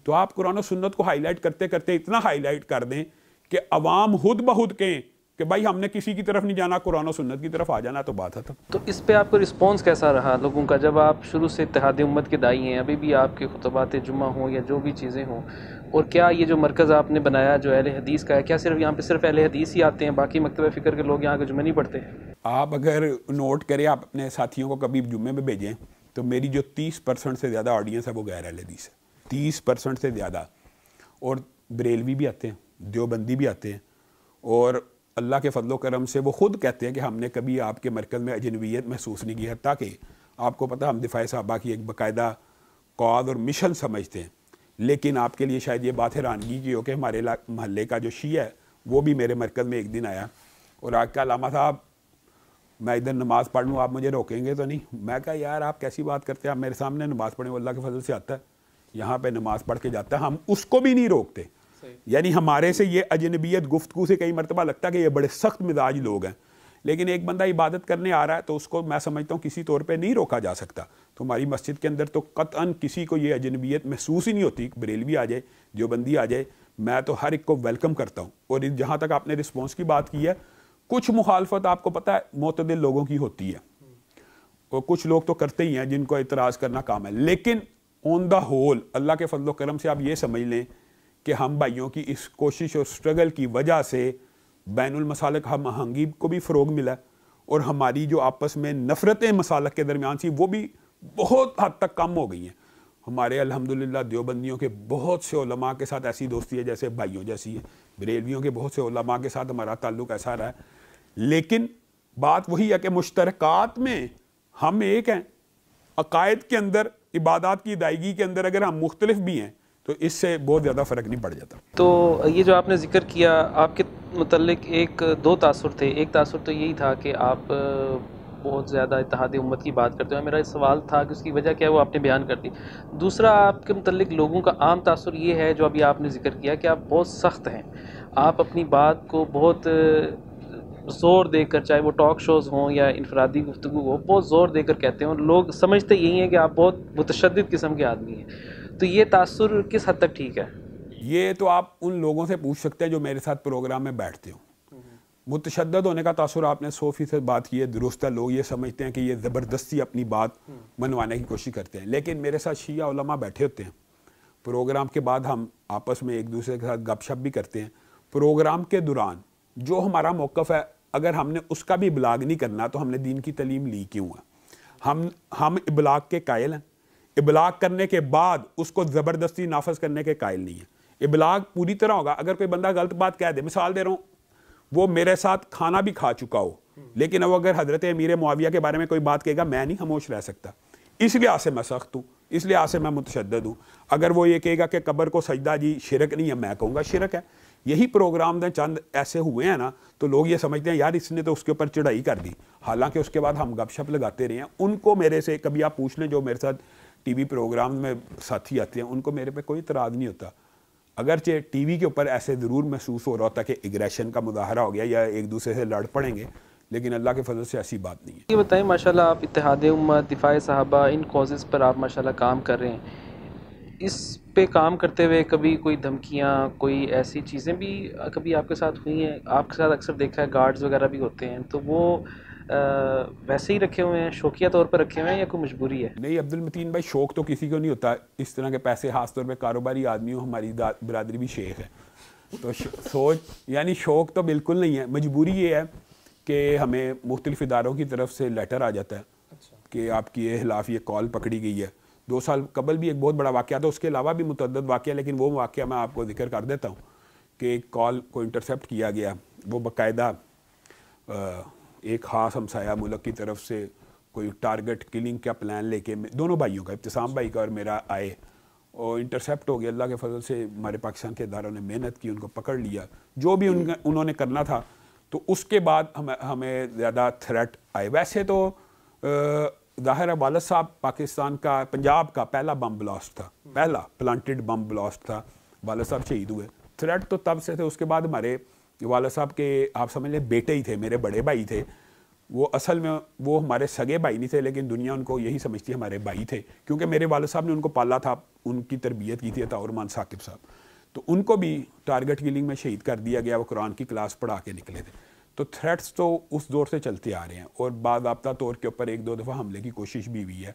تو آپ قرآن و سنت کو ہائی لائٹ کرتے کرتے اتنا ہائی لائٹ کر دیں کہ عوام خود بخود کہیں کہ بھائی ہم نے کسی کی طرف نہیں جانا، قرآن و سنت کی طرف آ جانا، تو بات ہے تب. تو اس پہ آپ کو رسپانس کیسا رہا لوگوں کا، جب آپ شروع سے اتحاد امت کے داعی ہیں، ابھی بھی آپ کے خطبات جمعہ ہوں یا جو بھی چیزیں ہوں، اور کیا یہ جو مرکز آپ نے بنایا جو اہل حدیث کا ہے، کیا صرف یہاں پہ صرف اہل حدیث ہی آتے ہیں، باقی مکتبہ فکر کے لوگ یہاں کے جمعہ نہیں پڑھتے؟ آپ اگر نوٹ کریں، آپ اپنے ساتھیوں کو کبھی جمعے میں بھیجیں تو میری جو 30% سے زیادہ آڈینس ہے وہ غیر اہل حدیث ہے، 30% سے زیادہ. اور بریلوی بھی آتے ہیں، دیوبندی بھی آتے ہیں، اور اللہ کے فضل و کرم سے وہ خود کہتے ہیں کہ ہم نے کبھی آپ کے مرکز میں اجنبیت محسوس نہیں کی ہے. تاکہ آپ کو پتہ ہم دفاع صحابہ کی ایک باقاعدہ قواعد اور مشن سمجھتے ہیں. لیکن آپ کے لیے شاید یہ بات حیرانگی کی ہو کہ ہمارے محلے کا جو شیعہ ہے وہ بھی میرے مرکز میں ایک دن آیا اور آ کے علامہ صاحب میں ادھر نماز پڑھ لوں، آپ مجھے روکیں گے تو نہیں؟ میں کہا یار آپ کیسی بات کرتے ہیں، آپ میرے سامنے نماز پڑھیں، وہ اللہ کے فضل سے آتا ہے یہاں پہ نماز پڑھ کے جاتا ہے، ہم اس کو بھی نہیں روکتے. یعنی ہمارے سے یہ اجنبیت گفتگو سے کئی مرتبہ لگتا ہے کہ یہ بڑے سخت مزاج لوگ ہیں، لیکن ایک بندہ عبادت کرنے آ رہا ہے تو اس کو میں سمجھتا ہوں کسی طور پہ نہیں روکا جا سکتا. تو ہماری مسجد کے اندر تو قطعاً کسی کو یہ اجنبیت محسوس ہی نہیں ہوتی. بریلوی آ جائے، دیوبندی آ جائے، میں تو ہر ایک کو ویلکم کرتا ہوں. اور جہاں تک آپ نے رسپانس کی بات کی ہے، کچھ مخالفت آپ کو پتہ ہے معتدل لوگوں کی ہوتی ہے، اور کچھ لوگ تو کرتے ہی ہیں جن کو اعتراض کرنا کام ہے. لیکن آن دا ہول اللہ کے فضل و کرم سے آپ یہ سمجھ لیں کہ ہم بھائیوں کی اس کوشش اور سٹرگل کی وجہ سے بین المسالک ہم آہنگی کو بھی فروغ ملا، اور ہماری جو آپس میں نفرتیں مسالک کے درمیان تھی وہ بھی بہت حد تک کم ہو گئی ہیں. ہمارے الحمدللہ دیوبندیوں کے بہت سے علماء کے ساتھ ایسی دوستی ہے جیسے بھائیوں جیسی ہے، بریلویوں کے بہت سے علماء کے ساتھ ہمارا تعلق ایسا رہا ہے. لیکن بات وہی ہے کہ مشترکات میں ہم ایک ہیں، عقائد کے اندر، عبادات کی ادائیگی کے اندر اگر ہم مختلف بھی ہیں تو اس سے بہت زیادہ فرق نہیں پڑ جاتا. تو یہ جو آپ نے ذکر کیا، آپ کے متعلق دو تاثر تھے. ایک تاثر تو یہی تھا کہ آپ بہت زیادہ اتحاد امت کی بات کرتے ہیں، میرا سوال تھا کہ اس کی وجہ کیا ہے، وہ آپ نے بیان کر دی. دوسرا آپ کے متعلق لوگوں کا عام تاثر یہ ہے جو ابھی آپ نے ذکر کیا کہ آپ بہت سخت ہیں، آپ اپنی بات کو بہت زور دے کر، چاہے وہ ٹاک شوز ہوں یا انفرادی گفتگو ہو، بہت زور دے کر کہتے ہیں، اور لوگ سمجھتے یہی ہیں کہ آپ بہت متشدد قسم کے آدمی ہیں. تو یہ تاثر کس حد تک ٹھیک ہے؟ یہ تو آپ ان لوگوں سے پوچھ سکتے ہیں جو میرے ساتھ پروگرام میں بیٹھتے ہوں. متشدد ہونے کا تاثر آپ نے 100% بات کی ہے، درست ہے. لوگ یہ سمجھتے ہیں کہ یہ زبردستی اپنی بات منوانے کی کوشش کرتے ہیں. لیکن میرے ساتھ شیعہ علماء بیٹھے ہوتے ہیں، پروگرام کے بعد ہم آپس میں ایک دوسرے کے ساتھ گپ شپ بھی کرتے ہیں. پروگرام کے دوران جو ہمارا موقف ہے، اگر ہم نے اس کا بھی ابلاغ نہیں کرنا تو ہم نے دین کی تعلیم لی کیوں ہے؟ ہم ابلاغ کے قائل ہیں، ابلاغ کرنے کے بعد اس کو زبردستی نافذ کرنے کے قائل نہیں ہیں. ابلاغ پوری طرح ہوگا. اگر کوئی بندہ غلط بات کہہ دے، مثال دے رہا ہوں، وہ میرے ساتھ کھانا بھی کھا چکا ہو، لیکن وہ اگر حضرت امیر معاویہ کے بارے میں کوئی بات کہے گا، میں نہیں خاموش رہ سکتا. اس لحاظ سے میں سخت ہوں، اس لحاظ سے میں متشدد ہوں. اگر وہ یہ کہے گا کہ قبر کو سجدہ جی شرک نہیں ہے، میں کہوں گا شرک ہے. یہی پروگرام میں چند ایسے ہوئے ہیں نا، تو لوگ یہ سمجھتے ہیں یار اس نے تو اس کے اوپر چڑھائی کر دی. حالانکہ اس کے بعد ہم گپ شپ لگاتے رہے ہیں. ان کو میرے سے کبھی آپ پوچھ لیں جو میرے ساتھ ٹی وی پروگرام میں ساتھی آتے ہیں، ان کو میرے پہ کوئی اعتراض نہیں ہوتا. اگرچہ ٹی وی کے اوپر ایسے ضرور محسوس ہو رہا ہوتا کہ اگریشن کا مظاہرہ ہو گیا یا ایک دوسرے سے لڑ پڑیں گے، لیکن اللہ کے فضل سے ایسی بات نہیں ہے. یہ بتائیں، ماشاءاللہ آپ اتحاد امت، دفاع صحابہ، ان کازز پر آپ ماشاءاللہ کام کر رہے ہیں. اس پہ کام کرتے ہوئے کبھی کوئی دھمکیاں، کوئی ایسی چیزیں بھی کبھی آپ کے ساتھ ہوئی ہیں؟ آپ کے ساتھ اکثر دیکھا ہے گارڈز وغیرہ بھی ہوتے ہیں، تو وہ ویسے ہی رکھے ہوئے ہیں، شوقیہ طور پر رکھے ہوئے ہیں، یا کوئی مجبوری ہے؟ نہیں عبد المتین بھائی، شوق تو کسی کو نہیں ہوتا اس طرح کے پیسے، خاص طور پہ کاروباری آدمی ہو. ہماری برادری بھی شیخ ہے، تو یعنی شوق تو بالکل نہیں ہے. مجبوری یہ ہے کہ ہمیں مختلف اداروں کی طرف سے لیٹر آ جاتا ہے کہ آپ کی یہ خلاف یہ کال پکڑی گئی ہے. 2 سال قبل بھی ایک بہت بڑا واقعہ تھا، اس کے علاوہ بھی متعدد واقعہ، لیکن وہ واقعہ میں آپ کو ذکر کر دیتا ہوں کہ ایک کال کو انٹرسیپٹ کیا گیا. وہ باقاعدہ ایک خاص ہمسایہ ملک کی طرف سے کوئی ٹارگٹ کلنگ کا پلان لے کے دونوں بھائیوں کا، ابتسام بھائی کا اور میرا، آئے اور انٹرسیپٹ ہو گیا. اللہ کے فضل سے ہمارے پاکستان کے اداروں نے محنت کی، ان کو پکڑ لیا جو بھی انہوں نے کرنا تھا. تو اس کے بعد ہمیں زیادہ تھریٹ آئے. ویسے تو ظاہر ہے والد صاحب پاکستان کا، پنجاب کا پہلا بم بلاسٹ تھا، پہلا پلانٹڈ بم بلاسٹ تھا، والد صاحب شہید ہوئے. تھریٹ تو تب سے تھے. اس کے بعد ہمارے والد صاحب کے آپ سمجھ لیں بیٹے ہی تھے، میرے بڑے بھائی تھے، وہ اصل میں وہ ہمارے سگے بھائی نہیں تھے، لیکن دنیا ان کو یہی سمجھتی ہے ہمارے بھائی تھے، کیونکہ میرے والد صاحب نے ان کو پالا تھا، ان کی تربیت کی تھی عطا الرحمان ثاقب صاحب، تو ان کو بھی ٹارگٹ کلنگ میں شہید کر دیا گیا، وہ قرآن کی کلاس پڑھا کے نکلے تھے۔ تو تھریٹس تو اس دور سے چلتے آ رہے ہیں، اور باضابطہ طور کے اوپر 1-2 دفعہ حملے کی کوشش بھی ہوئی ہے،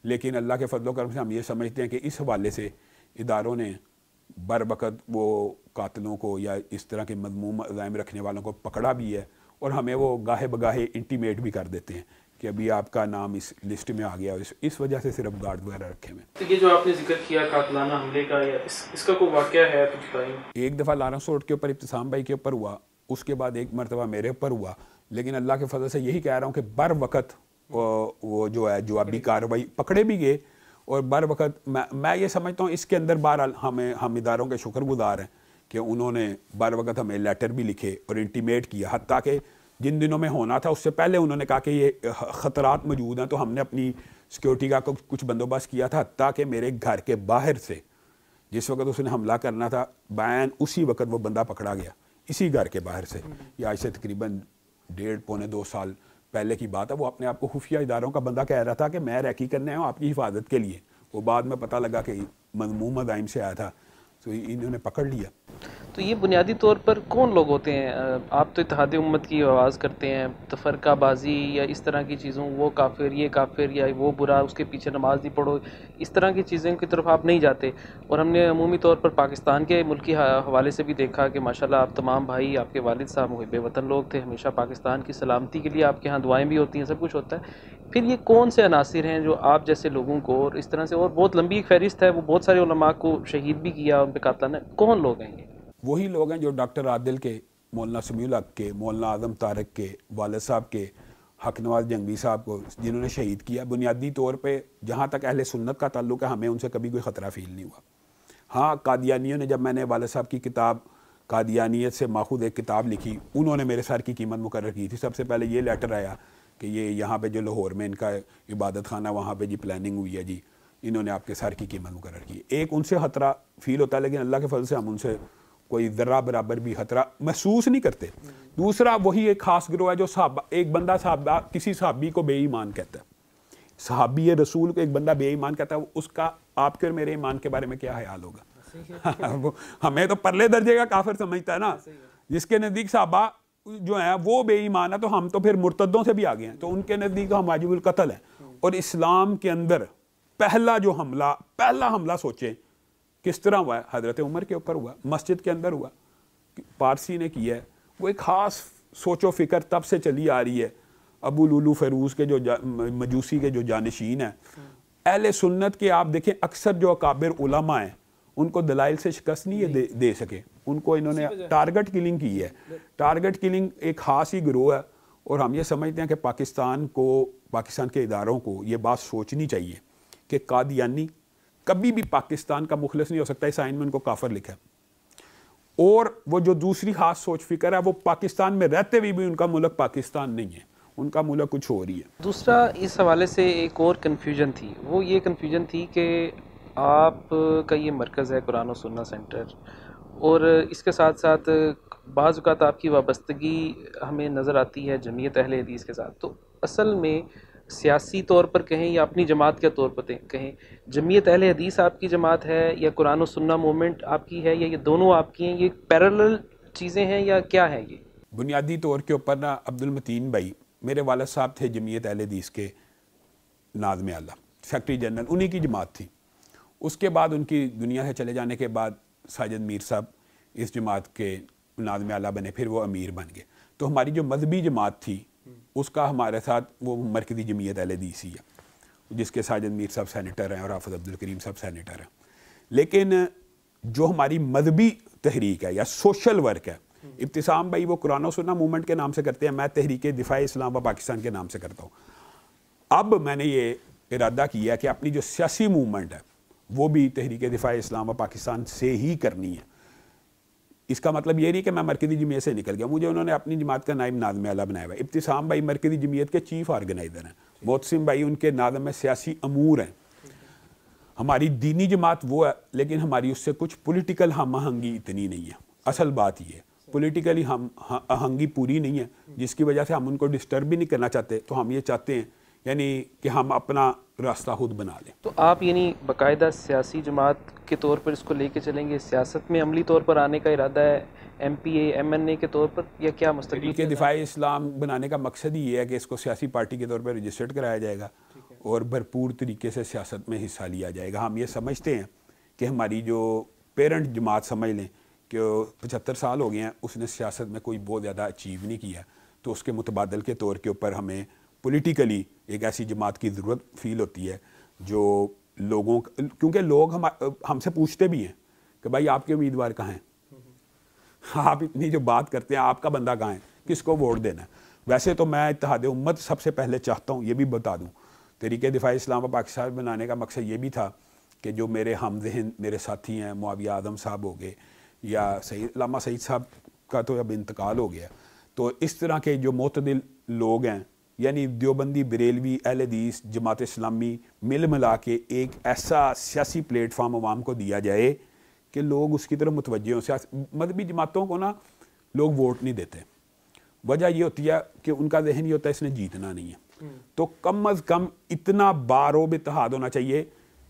لیکن اللہ کے فضل و کرم سے ہم یہ سمجھتے ہیں کہ اس حوالے سے اداروں نے بر وقت وہ قاتلوں کو یا اس طرح کے مذموم عزائم رکھنے والوں کو پکڑا بھی ہے، اور ہمیں وہ گاہے بگاہے انٹیمیٹ بھی کر دیتے ہیں کہ ابھی آپ کا نام اس لسٹ میں آ گیا، اس وجہ سے صرف گارڈ وغیرہ رکھے ہوئے۔ تو یہ جو آپ نے ذکر کیا قاتلانہ حملے کا، یا اس کا کوئی واقعہ ہے تو بتائیں۔ ایک دفعہ لارنس روڈ کے اوپر ابتسام بھائی کے اوپر ہوا، اس کے بعد ایک مرتبہ میرے اوپر ہوا، لیکن اللہ کے فضل سے یہی کہہ رہا ہوں کہ بر وقت وہ جو ہے جوابی کارروائی پکڑے بھی گئے، اور بر وقت میں یہ سمجھتا ہوں اس کے اندر بہرحال ہم اداروں کے شکر گزار ہیں کہ انہوں نے بر وقت ہمیں لیٹر بھی لکھے اور انٹیمیٹ کیا، حتیٰ کہ جن دنوں میں ہونا تھا اس سے پہلے انہوں نے کہا کہ یہ خطرات موجود ہیں، تو ہم نے اپنی سیکیورٹی کا کچھ بندوبست کیا تھا، حتیٰ کہ میرے گھر کے باہر سے جس وقت اس نے حملہ کرنا تھا بین اسی وقت وہ بندہ پکڑا گیا، اسی گھر کے باہر سے۔ یہ آج سے تقریباً 1.5-2 سال پہلے کی بات ہے۔ وہ اپنے آپ کو خفیہ اداروں کا بندہ کہہ رہا تھا کہ میں ریکی کرنے آیا ہوں آپ کی حفاظت کے لیے، وہ بعد میں پتہ لگا کہ مذموم عزائم سے آیا تھا، تو انہوں نے پکڑ لیا۔ تو یہ بنیادی طور پر کون لوگ ہوتے ہیں؟ آپ تو اتحاد امت کی آواز کرتے ہیں، تفرقہ بازی یا اس طرح کی چیزوں، وہ کافر یہ کافر یا وہ برا، اس کے پیچھے نماز نہیں پڑھو، اس طرح کی چیزوں کی طرف آپ نہیں جاتے، اور ہم نے عمومی طور پر پاکستان کے ملکی حوالے سے بھی دیکھا کہ ماشاءاللہ آپ تمام بھائی، آپ کے والد صاحب محب وطن لوگ تھے، ہمیشہ پاکستان کی سلامتی کے لیے آپ کے ہاں دعائیں بھی ہوتی ہیں، سب کچھ ہوتا ہے۔ پھر یہ کون سے عناصر ہیں جو آپ جیسے لوگوں کو، اور اس طرح سے اور بہت لمبی ایک فہرست ہے، وہ بہت سارے علماء کو شہید بھی کیا، ان پہ قاتلانہ، کون لوگ ہیں یہ؟ وہی لوگ ہیں جو ڈاکٹر عادل کے، مولانا سمیع الحق کے، مولانا اعظم طارق کے، والد صاحب کے، حق نواز جنگوی صاحب کو، جنہوں نے شہید کیا۔ بنیادی طور پہ جہاں تک اہل سنت کا تعلق ہے، ہمیں ان سے کبھی کوئی خطرہ فیل نہیں ہوا۔ ہاں، قادیانیوں نے، جب میں نے والد صاحب کی کتاب قادیانیت سے ماخوذ ایک کتاب لکھی، انہوں نے میرے سر کی قیمت مقرر کی تھی۔ سب سے پہلے یہ لیٹر آیا کہ یہ یہاں پہ جو لاہور میں ان کا عبادت خانہ، وہاں پہ جی پلاننگ ہوئی ہے جی، انہوں نے آپ کے سر کی قیمت مقرر کی۔ ایک ان سے خطرہ فیل ہوتا ہے، لیکن اللہ کے فضل سے ہم ان سے کوئی ذرہ برابر بھی خطرہ محسوس نہیں کرتے۔ دوسرا، وہی ایک خاص گروہ ہے جو صحابہ، ایک بندہ صحابہ، کسی صحابی کو بے ایمان کہتا ہے، صحابی رسول کو ایک بندہ بے ایمان کہتا ہے، اس کا آپ کے اور میرے ایمان کے بارے میں کیا خیال ہوگا؟ وہ ہمیں تو پرلے درجے کا کافر سمجھتا ہے نا، جس کے نزدیک صحابہ جو ہیں وہ بے ایمان ہے، تو ہم تو پھر مرتدوں سے بھی آگے ہیں، تو ان کے نزدیک ہم واجب القتل ہیں۔ اور اسلام کے اندر پہلا حملہ سوچیں کس طرح ہوا ہے؟ حضرت عمر کے اوپر ہوا، مسجد کے اندر ہوا، پارسی نے کیا ہے۔ وہ ایک خاص سوچ و فکر تب سے چلی آ رہی ہے۔ ابو لولو فیروز کے جو مجوسی کے جو جانشین ہیں، اہل سنت کے آپ دیکھیں اکثر جو اکابر علماء ہیں، ان کو دلائل سے شکست نہیں دے سکے، ان کو انہوں نے ٹارگٹ کلنگ کی ہے۔ ٹارگٹ کلنگ ایک خاص ہی گروہ ہے، اور ہم یہ سمجھتے ہیں کہ پاکستان کے اداروں کو یہ بات سوچنی چاہیے کہ قادیانی کبھی بھی پاکستان کا مخلص نہیں ہو سکتا۔ اس آئین میں ان کو کافر لکھا ہے۔ اور وہ جو دوسری خاص سوچ فکر ہے، وہ پاکستان میں رہتے ہوئے بھی ان کا ملک پاکستان نہیں ہے، ان کا ملک کچھ اور ہی ہے۔ دوسرا اس حوالے سے ایک اور کنفیوژن تھی، وہ یہ کنفیوژن تھی کہ آپ کا یہ مرکز ہے قرآن و سنہ سینٹر، اور اس کے ساتھ ساتھ بعض اوقات آپ کی وابستگی ہمیں نظر آتی ہے جمعیت اہل حدیث کے ساتھ۔ تو اصل میں سیاسی طور پر کہیں یا اپنی جماعت کے طور پر کہیں، جمعیت اہل حدیث آپ کی جماعت ہے یا قرآن و سنہ موومنٹ آپ کی ہے، یا یہ دونوں آپ کی ہیں؟ یہ پیرالل چیزیں ہیں یا کیا ہے؟ یہ بنیادی طور کے اوپر نا، عبد المتین بھائی میرے والد صاحب تھے جمعیت اہل حدیث کے ناظم اعلیٰ، سیکرٹری جنرل، انہی کی جماعت تھی۔ اس کے بعد ان کی دنیا سے چلے جانے کے بعد ساجد میر صاحب اس جماعت کے ناظم اعلیٰ بنے، پھر وہ امیر بن گئے۔ تو ہماری جو مذہبی جماعت تھی، اس کا ہمارے ساتھ وہ مرکزی جمعیت اہل حدیث ہی ہے، جس کے ساجد میر صاحب سینیٹر ہیں اور حافظ عبد الکریم صاحب سینیٹر ہیں۔ لیکن جو ہماری مذہبی تحریک ہے یا سوشل ورک ہے، ابتسام بھائی وہ قرآن و سنہ موومنٹ کے نام سے کرتے ہیں، میں تحریک دفاع اسلام و پاکستان کے نام سے کرتا ہوں۔ اب میں نے یہ ارادہ کیا کہ اپنی جو سیاسی موومنٹ ہے وہ بھی تحریک دفاع اسلام و پاکستان سے ہی کرنی ہے۔ اس کا مطلب یہ نہیں کہ میں مرکزی جمعیت سے نکل گیا، مجھے انہوں نے اپنی جماعت کا نائب ناظم اعلیٰ بنایا ہوا ہے۔ ابتسام بھائی مرکزی جمعیت کے چیف آرگنائزر ہیں، محتسم بھائی ان کے ناظم میں سیاسی امور ہیں۔ ہماری دینی جماعت وہ ہے، لیکن ہماری اس سے کچھ پولیٹیکل ہم آہنگی اتنی نہیں ہے۔ اصل بات یہ ہے پولیٹیکلی ہم آہنگی پوری نہیں ہے، جس کی وجہ سے ہم ان کو ڈسٹرب بھی نہیں کرنا چاہتے. تو ہم یہ چاہتے ہیں یعنی کہ ہم اپنا راستہ خود بنا لیں. تو آپ یعنی باقاعدہ سیاسی جماعت کے طور پر اس کو لے کے چلیں گے، سیاست میں عملی طور پر آنے کا ارادہ ہے M P A M N A کے طور پر، یا کیا مستقبل کے دفاع اسلام بنانے کا مقصد ہی یہ ہے کہ اس کو سیاسی پارٹی کے طور پر رجسٹرڈ کرایا جائے گا اور بھرپور طریقے سے سیاست میں حصہ لیا جائے گا. ہم یہ سمجھتے ہیں کہ ہماری جو پیرنٹ جماعت سمجھ لیں کہ 75 سال ہو گئے ہیں، اس نے سیاست میں کوئی بہت زیادہ اچیو نہیں کیا، تو اس کے متبادل کے طور کے اوپر ہمیں پولیٹیکلی ایک ایسی جماعت کی ضرورت فیل ہوتی ہے جو لوگوں، کیونکہ لوگ ہم سے پوچھتے بھی ہیں کہ بھائی آپ کے امیدوار کہاں ہیں، آپ اتنی جو بات کرتے ہیں آپ کا بندہ کہاں ہے، کس کو ووٹ دینا ہے. ویسے تو میں اتحاد امت سب سے پہلے چاہتا ہوں، یہ بھی بتا دوں، تحریک دفاع اسلام و پاکستان بنانے کا مقصد یہ بھی تھا کہ جو میرے ہم ذہن میرے ساتھی ہیں، معاویہ اعظم صاحب ہو گئے یا علامہ سعید صاحب کا تو اب انتقال ہو گیا، تو اس طرح کے جو معتدل لوگ ہیں، یعنی دیوبندی، بریلوی، اہل حدیث، جماعت اسلامی مل ملا کے ایک ایسا سیاسی پلیٹ فارم عوام کو دیا جائے کہ لوگ اس کی طرف متوجہ ہوں. مذہبی جماعتوں کو نا لوگ ووٹ نہیں دیتے، وجہ یہ ہوتی ہے کہ ان کا ذہن یہ ہوتا ہے اس نے جیتنا نہیں ہے. تو کم از کم اتنا باروب اتحاد ہونا چاہیے.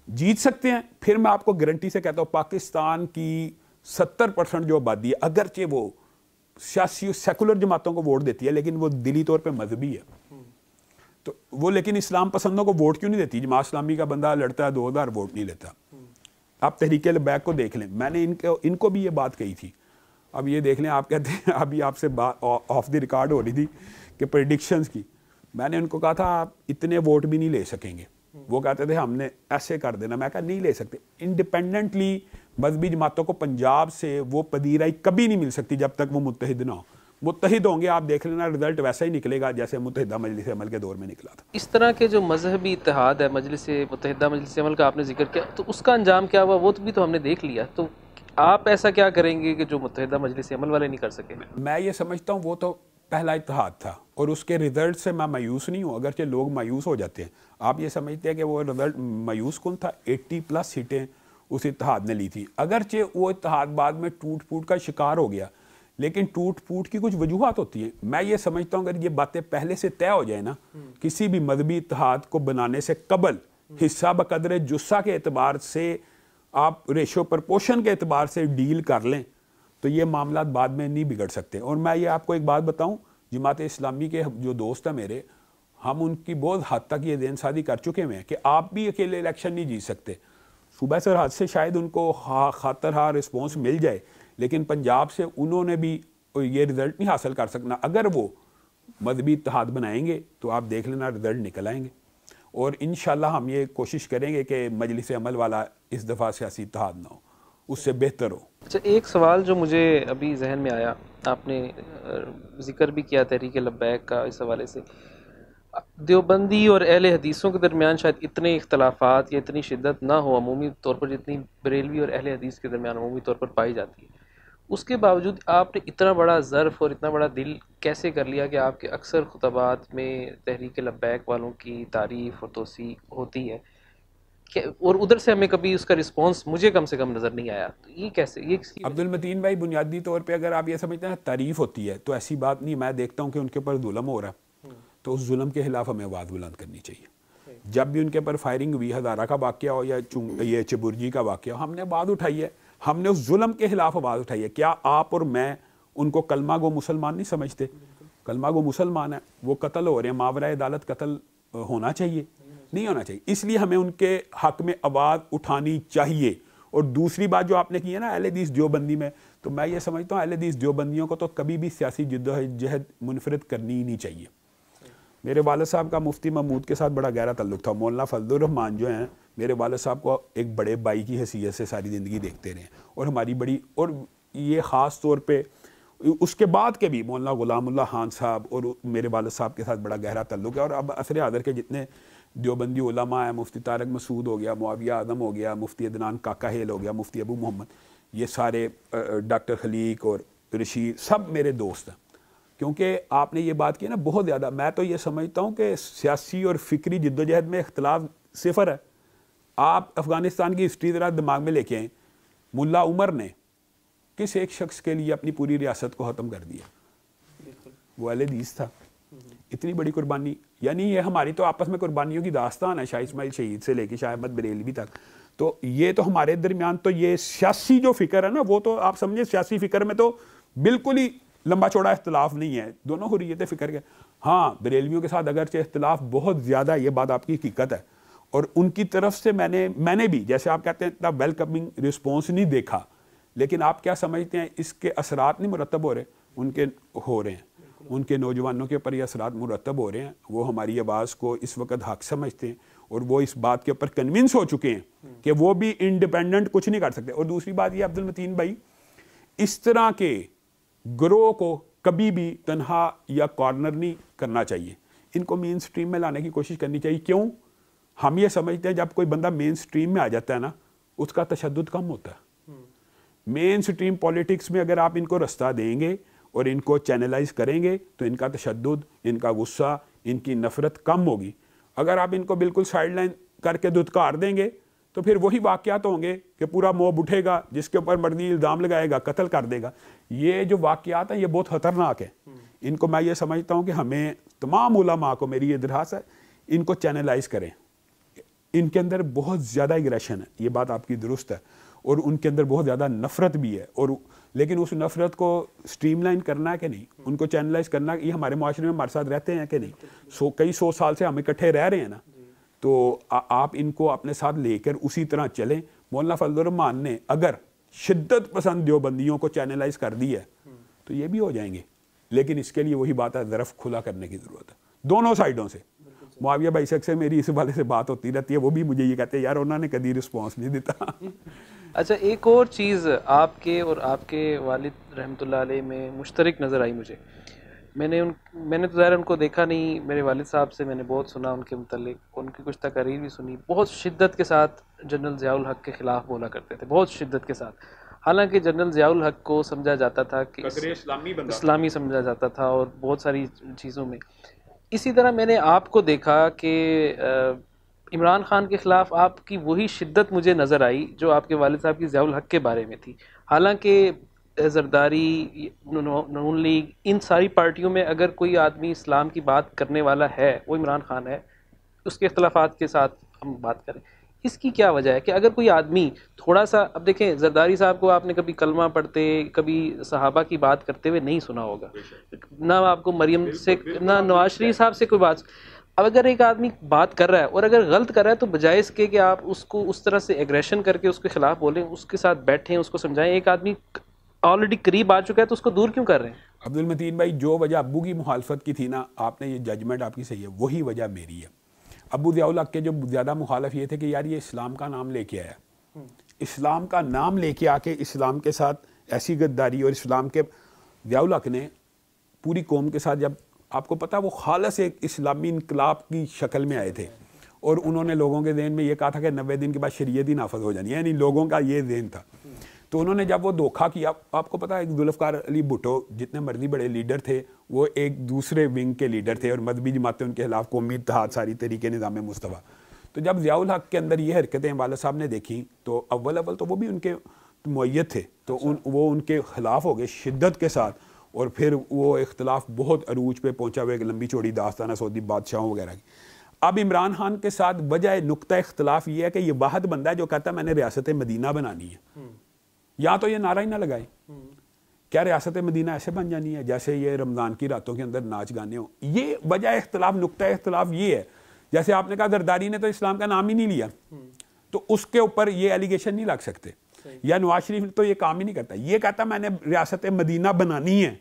جیت سکتے ہیں، پھر میں آپ کو گارنٹی سے کہتا ہوں پاکستان کی 70% جو آبادی ہے، اگرچہ وہ سیاسی سیکولر جماعتوں کو ووٹ دیتی ہے لیکن وہ دلی طور پہ مذہبی ہے، تو وہ لیکن اسلام پسندوں کو ووٹ کیوں نہیں دیتی؟ جماعت اسلامی کا بندہ لڑتا ہے 2000 ووٹ نہیں لیتا. آپ تحریک لبیک کو دیکھ لیں، میں نے ان کو بھی یہ بات کہی تھی. اب یہ دیکھ لیں، آپ کہتے ہیں ابھی آپ سے بات آف دی ریکارڈ ہو رہی تھی کہ پریڈکشنز کی، میں نے ان کو کہا تھا آپ اتنے ووٹ بھی نہیں لے سکیں گے. وہ کہتے تھے ہم نے ایسے کر دینا. میں کہا نہیں لے سکتے. انڈیپینڈنٹلی مذہبی جماعتوں کو پنجاب سے وہ پذیرائی کبھی نہیں مل سکتی جب تک وہ متحد نہ ہو. متحد ہوں گے آپ دیکھ لینا رزلٹ ویسا ہی نکلے گا جیسے متحدہ مجلس عمل کے دور میں نکلا تھا. اس طرح کے جو مذہبی اتحاد ہے، متحدہ مجلس عمل کا آپ نے ذکر کیا، تو اس کا انجام کیا ہوا وہ بھی تو ہم نے دیکھ لیا. تو آپ ایسا کیا کریں گے کہ جو متحدہ مجلس عمل والے نہیں کر سکے؟ میں یہ سمجھتا ہوں وہ تو پہلا اتحاد تھا اور اس کے رزلٹ سے میں مایوس نہیں ہوں، اگرچہ لوگ مایوس ہو جاتے ہیں. آپ یہ سمجھتے ہیں کہ وہ رزلٹ مایوس کن تھا؟ 80+ سیٹیں اس اتحاد نے لی تھی. اگرچہ وہ اتحاد بعد میں ٹوٹ پھوٹ کا شکار ہو گیا، لیکن ٹوٹ پھوٹ کی کچھ وجوہات ہوتی ہیں. میں یہ سمجھتا ہوں اگر یہ باتیں پہلے سے طے ہو جائیں نا، کسی بھی مذہبی اتحاد کو بنانے سے قبل حصہ بقدر جثہ کے اعتبار سے، آپ ریشو پرپوشن کے اعتبار سے ڈیل کر لیں تو یہ معاملات بعد میں نہیں بگڑ سکتے. اور میں یہ آپ کو ایک بات بتاؤں، جماعت اسلامی کے جو دوست ہیں میرے، ہم ان کی بہت حد تک یہ ذہن سازی کر چکے ہیں کہ آپ بھی اکیلے الیکشن نہیں جیت سکتے. صوبہ سرحد سے شاید ان کو خاطر ہاں رسپانس مل جائے، لیکن پنجاب سے انہوں نے بھی یہ رزلٹ نہیں حاصل کر سکنا. اگر وہ مذہبی اتحاد بنائیں گے تو آپ دیکھ لینا رزلٹ نکل آئیں گے. اور انشاءاللہ ہم یہ کوشش کریں گے کہ مجلس عمل والا اس دفعہ سیاسی اتحاد نہ ہو، اس سے بہتر ہو. اچھا، ایک سوال جو مجھے ابھی ذہن میں آیا، آپ نے ذکر بھی کیا تحریک لبیک کا، اس حوالے سے دیوبندی اور اہل حدیثوں کے درمیان شاید اتنے اختلافات یا اتنی شدت نہ ہو عمومی طور پر جتنی بریلوی اور اہل حدیث کے درمیان عمومی طور پر پائی جاتی ہے. اس کے باوجود آپ نے اتنا بڑا ظرف اور اتنا بڑا دل کیسے کر لیا کہ آپ کے اکثر خطبات میں تحریک لبیک والوں کی تعریف اور توصیع ہوتی ہے، اور ادھر سے ہمیں کبھی اس کا رسپانس مجھے کم سے کم نظر نہیں آیا؟ تو یہ کیسے؟ یہ عبد المتین بھائی، بنیادی طور پہ اگر آپ یہ سمجھتے ہیں تعریف ہوتی ہے تو ایسی بات نہیں. میں دیکھتا ہوں کہ ان کے اوپر ظلم ہو رہا ہے تو اس ظلم کے خلاف ہمیں آواز بلند کرنی چاہیے. جب بھی ان کے اوپر فائرنگ ہوئی، ہزارہ کا واقعہ ہو یا یہ چبرجی کا واقعہ ہو، ہم نے آواز اٹھائی ہے، ہم نے اس ظلم کے خلاف آواز اٹھائی ہے. کیا آپ اور میں ان کو کلمہ گو مسلمان نہیں سمجھتے؟ کلمہ گو مسلمان ہیں، وہ قتل ہو رہے ہیں، ماورائے عدالت قتل ہونا چاہیے؟ نہیں ہونا چاہیے. اس لیے ہمیں ان کے حق میں آواز اٹھانی چاہیے. اور دوسری بات جو آپ نے کی ہے نا اہل حدیث دیوبندی میں، تو میں یہ سمجھتا ہوں اہل حدیث دیوبندیوں کو تو کبھی بھی سیاسی جدوجہد منفرد کرنی ہی نہیں چاہیے. میرے والد صاحب کا مفتی محمود کے ساتھ بڑا گہرا تعلق تھا. مولانا فضل الرحمان جو ہیں میرے والد صاحب کو ایک بڑے بھائی کی حیثیت سے ساری زندگی دیکھتے رہے، اور ہماری بڑی، اور یہ خاص طور پہ اس کے بعد کے بھی مولانا غلام اللہ خان صاحب اور میرے والد صاحب کے ساتھ بڑا گہرا تعلق ہے. اور اب عصر حاضر کے جتنے دیوبندی علماء ہیں، مفتی طارق مسعود ہو گیا، معاویہ اعظم ہو گیا، مفتی عدنان کاکا ہیل ہو گیا، مفتی ابو محمد، یہ سارے ڈاکٹر خلیق اور رشید، سب میرے دوست ہیں. کیونکہ آپ نے یہ بات کی نا بہت زیادہ، میں تو یہ سمجھتا ہوں کہ سیاسی اور فکری جدوجہد میں اختلاف صفر ہے. آپ افغانستان کی ہسٹری ذرا دماغ میں لے کے آئیں. ملا عمر نے کس ایک شخص کے لیے اپنی پوری ریاست کو ختم کر دیا؟ وہ اہل حدیث تھا. اتنی بڑی قربانی, یعنی یہ ہماری تو آپس میں قربانیوں کی داستان ہے, شاہ اسماعیل شہید سے لے کے شاہ احمد بریلوی تک. تو یہ تو ہمارے درمیان تو یہ سیاسی جو فکر ہے نا, وہ تو آپ سمجھے سیاسی فکر میں تو بالکل ہی لمبا چوڑا اختلاف نہیں ہے, دونوں حریت فکر کے. ہاں بریلویوں کے ساتھ اگرچہ اختلاف بہت زیادہ ہے, یہ بات آپ کی حقیقت ہے, اور ان کی طرف سے میں نے بھی جیسے آپ کہتے ہیں اتنا ویلکمنگ رسپانس نہیں دیکھا, لیکن آپ کیا سمجھتے ہیں اس کے اثرات نہیں مرتب ہو رہے؟ ان کے ہو رہے ہیں, ان کے نوجوانوں کے اوپر یہ اثرات مرتب ہو رہے ہیں. وہ ہماری آواز کو اس وقت حق سمجھتے ہیں اور وہ اس بات کے اوپر کنونس ہو چکے ہیں کہ وہ بھی انڈیپینڈنٹ کچھ نہیں کر سکتے. اور دوسری بات یہ عبد المتین بھائی, اس طرح کے گروہ کو کبھی بھی تنہا یا کارنر نہیں کرنا چاہیے, ان کو مین سٹریم میں لانے کی کوشش کرنی چاہیے. کیوں؟ ہم یہ سمجھتے ہیں جب کوئی بندہ مین سٹریم میں آ جاتا ہے نا, اس کا تشدد کم ہوتا ہے. مین سٹریم پولیٹکس میں اگر آپ ان کو رستہ دیں گے اور ان کو چینلائز کریں گے تو ان کا تشدد, ان کا غصہ, ان کی نفرت کم ہوگی. اگر آپ ان کو بالکل سائڈ لائن کر کے دھتکار دیں گے تو پھر وہی واقعات ہوں گے کہ پورا موب اٹھے گا, جس کے اوپر مرضی الزام لگائے گا, قتل کر دے گا. یہ جو واقعات ہیں یہ بہت خطرناک ہیں. ان کو میں یہ سمجھتا ہوں کہ ہمیں تمام علماء کو میری یہ درخواست ہے, ان کو چینلائز کریں. ان کے اندر بہت زیادہ ایگریشن ہے, یہ بات آپ کی درست ہے, اور ان کے اندر بہت زیادہ نفرت بھی ہے, اور لیکن اس نفرت کو سٹریم لائن کرنا ہے کہ نہیں, ان کو چینلائز کرنا. یہ ہمارے معاشرے میں ہمارے ساتھ رہتے ہیں کہ نہیں, کئی سو سال سے ہم اکٹھے رہ رہے ہیں نا, تو آپ ان کو اپنے ساتھ لے کر اسی طرح چلیں. مولانا فضل الرحمان نے اگر شدت پسند دیوبندیوں کو چینلائز کر دی ہے تو یہ بھی ہو جائیں گے, لیکن اس کے لیے وہی بات ہے, ظرف کھلا کرنے کی ضرورت ہے دونوں سائڈوں سے. معاویہ بھائی سے میری اس والے سے بات ہوتی رہتی ہے, وہ بھی مجھے یہ کہتے ہیں یار انہوں نے کبھی رسپانس نہیں دیتا. اچھا, ایک اور چیز آپ کے اور آپ کے والد رحمۃ اللہ علیہ میں مشترک نظر آئی مجھے. میں نے تو ظاہر ان کو دیکھا نہیں, میرے والد صاحب سے میں نے بہت سنا ان کے متعلق, ان کی کچھ تقاریر بھی سنی. بہت شدت کے ساتھ جنرل ضیاء الحق کے خلاف بولا کرتے تھے, بہت شدت کے ساتھ. حالانکہ جنرل ضیاء الحق کو سمجھا جاتا تھا کہ اسلامی سمجھا جاتا تھا, اور بہت ساری چیزوں میں. اسی طرح میں نے آپ کو دیکھا کہ عمران خان کے خلاف آپ کی وہی شدت مجھے نظر آئی جو آپ کے والد صاحب کی ضیاء الحق کے بارے میں تھی. حالانکہ زرداری, نون لیگ, ان ساری پارٹیوں میں اگر کوئی آدمی اسلام کی بات کرنے والا ہے وہ عمران خان ہے. اس کے اختلافات کے ساتھ ہم بات کریں, اس کی کیا وجہ ہے کہ اگر کوئی آدمی تھوڑا سا, اب دیکھیں زرداری صاحب کو آپ نے کبھی کلمہ پڑھتے, کبھی صحابہ کی بات کرتے ہوئے نہیں سنا ہوگا, نہ آپ کو مریم سے, نہ نواز شریف صاحب سے کوئی بات. اب اگر ایک آدمی بات کر رہا ہے اور اگر غلط کر رہا ہے تو بجائے اس کے کہ آپ اس کو اس طرح سے ایگریشن کر کے اس کے خلاف بولیں, اس کے ساتھ بیٹھیں, اس کو سمجھائیں. ایک آدمی آلریڈی قریب آ چکا ہے تو اس کو دور کیوں کر رہے ہیں؟ عبد المتین بھائی, جو وجہ ابو کی مخالفت کی تھی نا, آپ نے یہ ججمنٹ آپ کی صحیح ہے, وہی وجہ میری ہے. ابو ضیاء الحق کے جو زیادہ مخالف یہ تھے کہ یار یہ اسلام کا نام لے کے آیا, اسلام کا نام لے کے آ کے اسلام کے ساتھ ایسی غداری. اور اسلام کے ضیاء الحق نے پوری قوم کے ساتھ, جب آپ کو پتا وہ خالص ایک اسلامی انقلاب کی شکل میں آئے تھے, اور انہوں نے لوگوں کے ذہن میں یہ کہا تھا کہ 90 دن کے بعد شریعت ہی نافذ ہو جانی ہے, یعنی لوگوں کا یہ ذہن تھا. تو انہوں نے جب وہ دھوکہ کیا, آپ کو پتا ایک ذوالفقار علی بھٹو جتنے مرضی بڑے لیڈر تھے, وہ ایک دوسرے ونگ کے لیڈر تھے, اور مذہبی جماعتیں ان کے خلاف, قومی اتحاد, ساری طریقے نظام مصطفیٰ. تو جب ضیاء الحق کے اندر یہ حرکتیں والد صاحب نے دیکھیں تو اول تو وہ بھی ان کے مؤید تھے, تو وہ ان کے خلاف ہو گئے شدت کے ساتھ. اور پھر وہ اختلاف بہت عروج پہ پہنچا ہوا, ایک لمبی چوڑی داستان ہے سعودی بادشاہوں وغیرہ کی. اب عمران خان کے ساتھ وجہ نقطہ اختلاف یہ ہے کہ یہ واحد بندہ ہے جو کہتا ہے میں نے ریاست مدینہ بنانی ہے. یا تو یہ نعرہ ہی نہ لگائے, کیا ریاست مدینہ ایسے بن جانی ہے جیسے یہ رمضان کی راتوں کے اندر ناچ گانے ہوں؟ یہ وجہ اختلاف, نقطہ اختلاف یہ ہے. جیسے آپ نے کہا زرداری نے تو اسلام کا نام ہی نہیں لیا, تو اس کے اوپر یہ ایلیگیشن نہیں لگ سکتے. یا نواز شریف تو یہ کام ہی نہیں کرتا, یہ کہتا میں نے ریاست مدینہ بنانی ہے,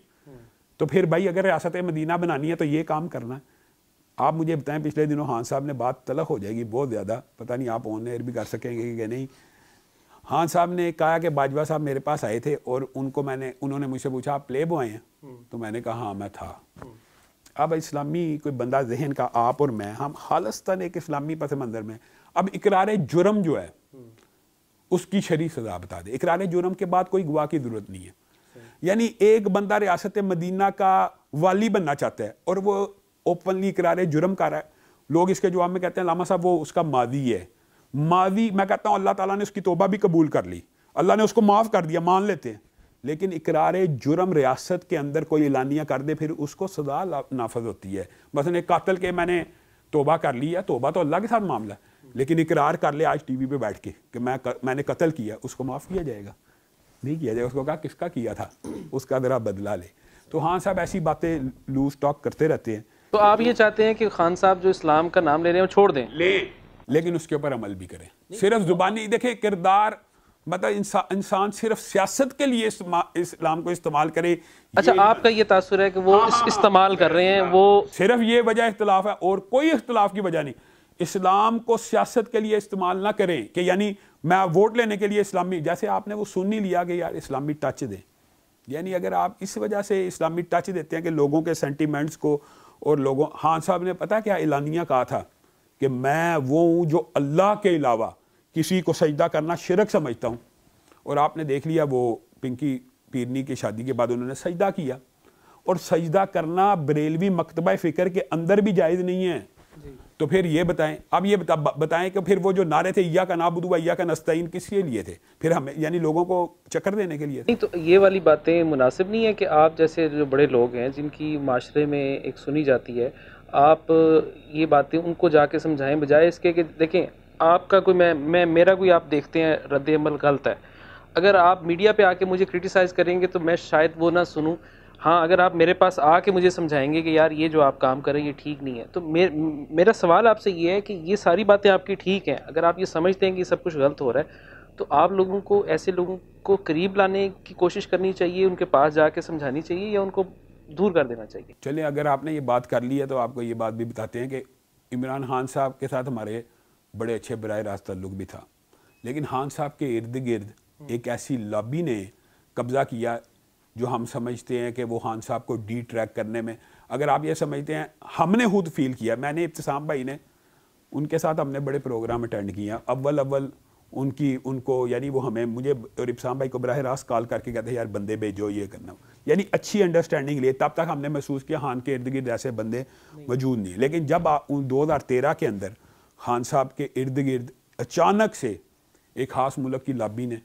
تو پھر بھائی اگر ریاست مدینہ بنانی ہے تو یہ کام کرنا ہے. آپ مجھے بتائیں, پچھلے دنوں خان صاحب نے بات تلخ ہو جائے گی بہت زیادہ, پتہ نہیں آپ آن ایئر بھی کر سکیں گے کہ نہیں. خان صاحب نے کہا کہ باجوہ صاحب میرے پاس آئے تھے اور انہوں نے مجھ سے پوچھا آپ پلے بوائے ہیں, تو میں نے کہا ہاں میں تھا. اب اسلامی کوئی بندہ ذہن کا, آپ اور میں, ہم خالصتاً ایک اسلامی پس منظر میں. اب اقرار جرم جو ہے اس کی شرعی سزا بتا دے. اقرار جرم کے بعد کوئی گواہ کی ضرورت نہیں ہے. یعنی ایک بندہ ریاست مدینہ کا والی بننا چاہتا ہے اور وہ اوپنلی اقرار جرم کر رہا ہے, لوگ اس کے جواب میں کہتے ہیں علامہ صاحب وہ اس کا ماضی ہے. ماضی, میں کہتا ہوں اللہ تعالیٰ نے اس کی توبہ بھی قبول کر لی, اللہ نے اس کو معاف کر دیا, مان لیتے ہیں, لیکن اقرار جرم ریاست کے اندر کوئی اعلانیہ کر دے پھر اس کو سزا نافذ ہوتی ہے. مثلا ایک قاتل کے میں نے توبہ کر لی ہے, توبہ تو اللہ کے ساتھ معاملہ ہے, لیکن اقرار کر لے آج ٹی وی پہ بیٹھ کے کہ میں نے قتل کیا, اس کو معاف کیا جائے گا؟ نہیں کیا جائے گا. اس کو کہا کس کا کیا تھا, اس کا ذرا بدلہ لے. تو خان صاحب ایسی باتیں لوز ٹاک کرتے رہتے ہیں. تو آپ یہ چاہتے ہیں کہ خان صاحب جو اسلام کا نام لے رہے ہیں وہ چھوڑ دیں؟ لیکن اس کے اوپر عمل بھی کریں. صرف زبانی دیکھیں کردار, مطلب انسان صرف سیاست کے لیے اسلام کو استعمال کرے. اچھا, آپ کا یہ تاثر ہے کہ وہ استعمال کر رہے ہیں, وہ صرف یہ وجہ اختلاف ہے اور کوئی اختلاف کی وجہ نہیں. اسلام کو سیاست کے لیے استعمال نہ کریں کہ یعنی میں ووٹ لینے کے لیے اسلامی, جیسے آپ نے وہ سن نہیں لیا کہ یار اسلامی ٹچ دیں. یعنی اگر آپ اس وجہ سے اسلامی ٹچ دیتے ہیں کہ لوگوں کے سینٹیمنٹس کو اور لوگوں, خان صاحب نے پتہ کیا اعلانیہ کہا تھا کہ میں وہ ہوں جو اللہ کے علاوہ کسی کو سجدہ کرنا شرک سمجھتا ہوں. اور آپ نے دیکھ لیا وہ پنکی پیرنی کی شادی کے بعد انہوں نے سجدہ کیا, اور سجدہ کرنا بریلوی مکتبہ فکر کے اندر بھی جائز نہیں ہے. تو پھر یہ بتائیں, اب یہ بتائیں کہ پھر وہ جو نعرے تھے ایاک نعبد و ایاک نستعین کس کے لیے تھے؟ پھر ہمیں یعنی لوگوں کو چکر دینے کے لیے تھے. نہیں, تو یہ والی باتیں مناسب نہیں ہے کہ آپ جیسے جو بڑے لوگ ہیں جن کی معاشرے میں ایک سنی جاتی ہے, آپ یہ باتیں ان کو جا کے سمجھائیں, بجائے اس کے کہ دیکھیں آپ کا کوئی میرا کوئی آپ دیکھتے ہیں رد عمل غلط ہے, اگر آپ میڈیا پہ آ کے مجھے کرٹیسائز کریں گے تو میں شاید وہ نہ سنوں. ہاں, اگر آپ میرے پاس آ کے مجھے سمجھائیں گے کہ یار یہ جو آپ کام کریں یہ ٹھیک نہیں ہے, تو میرا سوال آپ سے یہ ہے کہ یہ ساری باتیں آپ کی ٹھیک ہیں, اگر آپ یہ سمجھتے ہیں کہ یہ سب کچھ غلط ہو رہا ہے تو آپ لوگوں کو, ایسے لوگوں کو قریب لانے کی کوشش کرنی چاہیے, ان کے پاس جا کے سمجھانی چاہیے, یا ان کو دور کر دینا چاہیے؟ چلیں, اگر آپ نے یہ بات کر لی ہے تو آپ کو یہ بات بھی بتاتے ہیں کہ عمران خان صاحب کے ساتھ ہمارے بڑے اچھے براہ راست تعلق بھی تھا, لیکن خان صاحب کے ارد گرد ایک ایسی لابی نے قبضہ کیا جو ہم سمجھتے ہیں کہ وہ خان صاحب کو ڈی ٹریک کرنے میں, اگر آپ یہ سمجھتے ہیں, ہم نے خود فیل کیا, میں نے ابتسام بھائی نے, ان کے ساتھ ہم نے بڑے پروگرام اٹینڈ کیے ہیں, اول ان کو یعنی وہ ہمیں مجھے اور ابتسام بھائی کو براہ راست کال کر کے کہتے ہیں یار بندے بھیجو یہ کرنا, یعنی اچھی انڈرسٹینڈنگ لیے. تب تک ہم نے محسوس کیا خان کے ارد گرد ایسے بندے موجود نہیں. لیکن جب 2013 کے اندر خان صاحب کے ارد گرد اچانک سے ایک خاص ملک کی لابی نے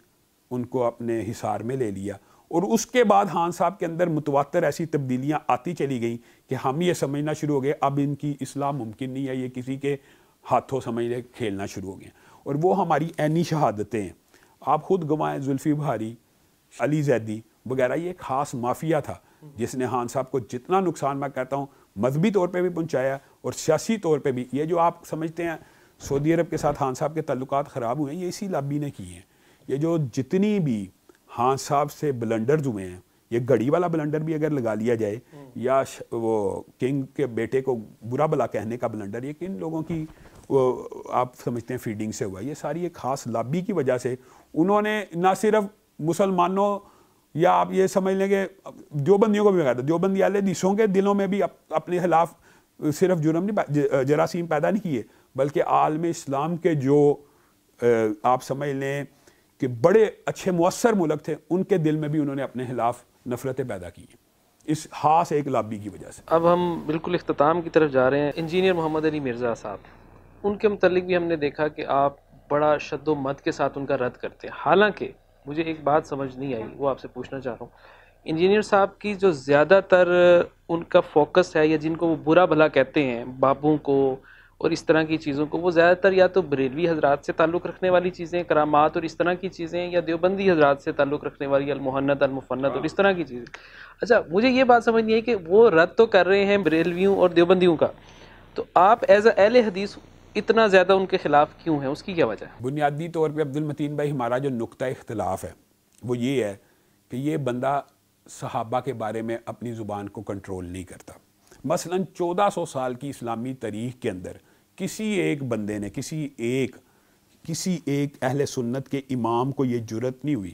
ان کو اپنے حصار میں لے لیا, اور اس کے بعد خان صاحب کے اندر متواتر ایسی تبدیلیاں آتی چلی گئیں کہ ہم یہ سمجھنا شروع ہو گئے اب ان کی اصلاح ممکن نہیں ہے, یہ کسی کے ہاتھوں سمجھ لے کھیلنا شروع ہو گئے. اور وہ ہماری عینی شہادتیں ہیں, آپ خود گوائیں, زلفی بہاری, علی زیدی وغیرہ, یہ ایک خاص مافیا تھا جس نے خان صاحب کو جتنا نقصان میں کہتا ہوں مذہبی طور پہ بھی پہنچایا اور سیاسی طور پہ بھی. یہ جو آپ سمجھتے ہیں سعودی عرب کے ساتھ خان صاحب کے تعلقات خراب ہوئے ہیں, یہ اسی لابی نے کی ہیں. یہ جو جتنی بھی خان صاحب سے بلنڈرز ہوئے ہیں, یہ گھڑی والا بلنڈر بھی اگر لگا لیا جائے, یا وہ کنگ کے بیٹے کو برا بلا کہنے کا بلنڈر, یہ کن لوگوں کی آپ سمجھتے ہیں فیڈنگ سے ہوا؟ یہ ساری ایک خاص لابی کی وجہ سے انہوں نے نہ صرف مسلمانوں, یا آپ یہ سمجھ لیں کہ دیوبندیوں کو بھی لگایا تھا, دیوبندی اہل حدیثوں کے دلوں میں بھی اپنے خلاف صرف جرم نہیں, جراثیم پیدا نہیں کیے, بلکہ عالم اسلام کے جو آپ سمجھ لیں کہ بڑے اچھے مؤثر ملک تھے, ان کے دل میں بھی انہوں نے اپنے خلاف نفرتیں پیدا کی ہیں اس خاص ایک لابی کی وجہ سے. اب ہم بالکل اختتام کی طرف جا رہے ہیں. انجینئر محمد علی مرزا صاحب, ان کے متعلق بھی ہم نے دیکھا کہ آپ بڑا شد و مد کے ساتھ ان کا رد کرتے ہیں. حالانکہ مجھے ایک بات سمجھ نہیں آئی, وہ آپ سے پوچھنا چاہ رہا ہوں. انجینئر صاحب کی جو زیادہ تر ان کا فوکس ہے, یا جن کو وہ برا بھلا کہتے ہیں, بابوں کو اور اس طرح کی چیزوں کو, وہ زیادہ تر یا تو بریلوی حضرات سے تعلق رکھنے والی چیزیں, کرامات اور اس طرح کی چیزیں, یا دیوبندی حضرات سے تعلق رکھنے والی المحنت المفند اور اس طرح کی چیزیں. اچھا, مجھے یہ بات سمجھ نہیں ہے کہ وہ رد تو کر رہے ہیں بریلویوں اور دیوبندیوں کا, تو آپ ایز اے اہل حدیث اتنا زیادہ ان کے خلاف کیوں ہیں؟ اس کی کیا وجہ ہے؟ بنیادی طور پہ عبد المتین بھائی ہمارا جو نقطہ اختلاف ہے وہ یہ ہے کہ یہ بندہ صحابہ کے بارے میں اپنی زبان کو کنٹرول نہیں کرتا. مثلا 1400 سال کی اسلامی تاریخ کے اندر کسی ایک بندے نے, کسی ایک اہل سنت کے امام کو یہ جرت نہیں ہوئی,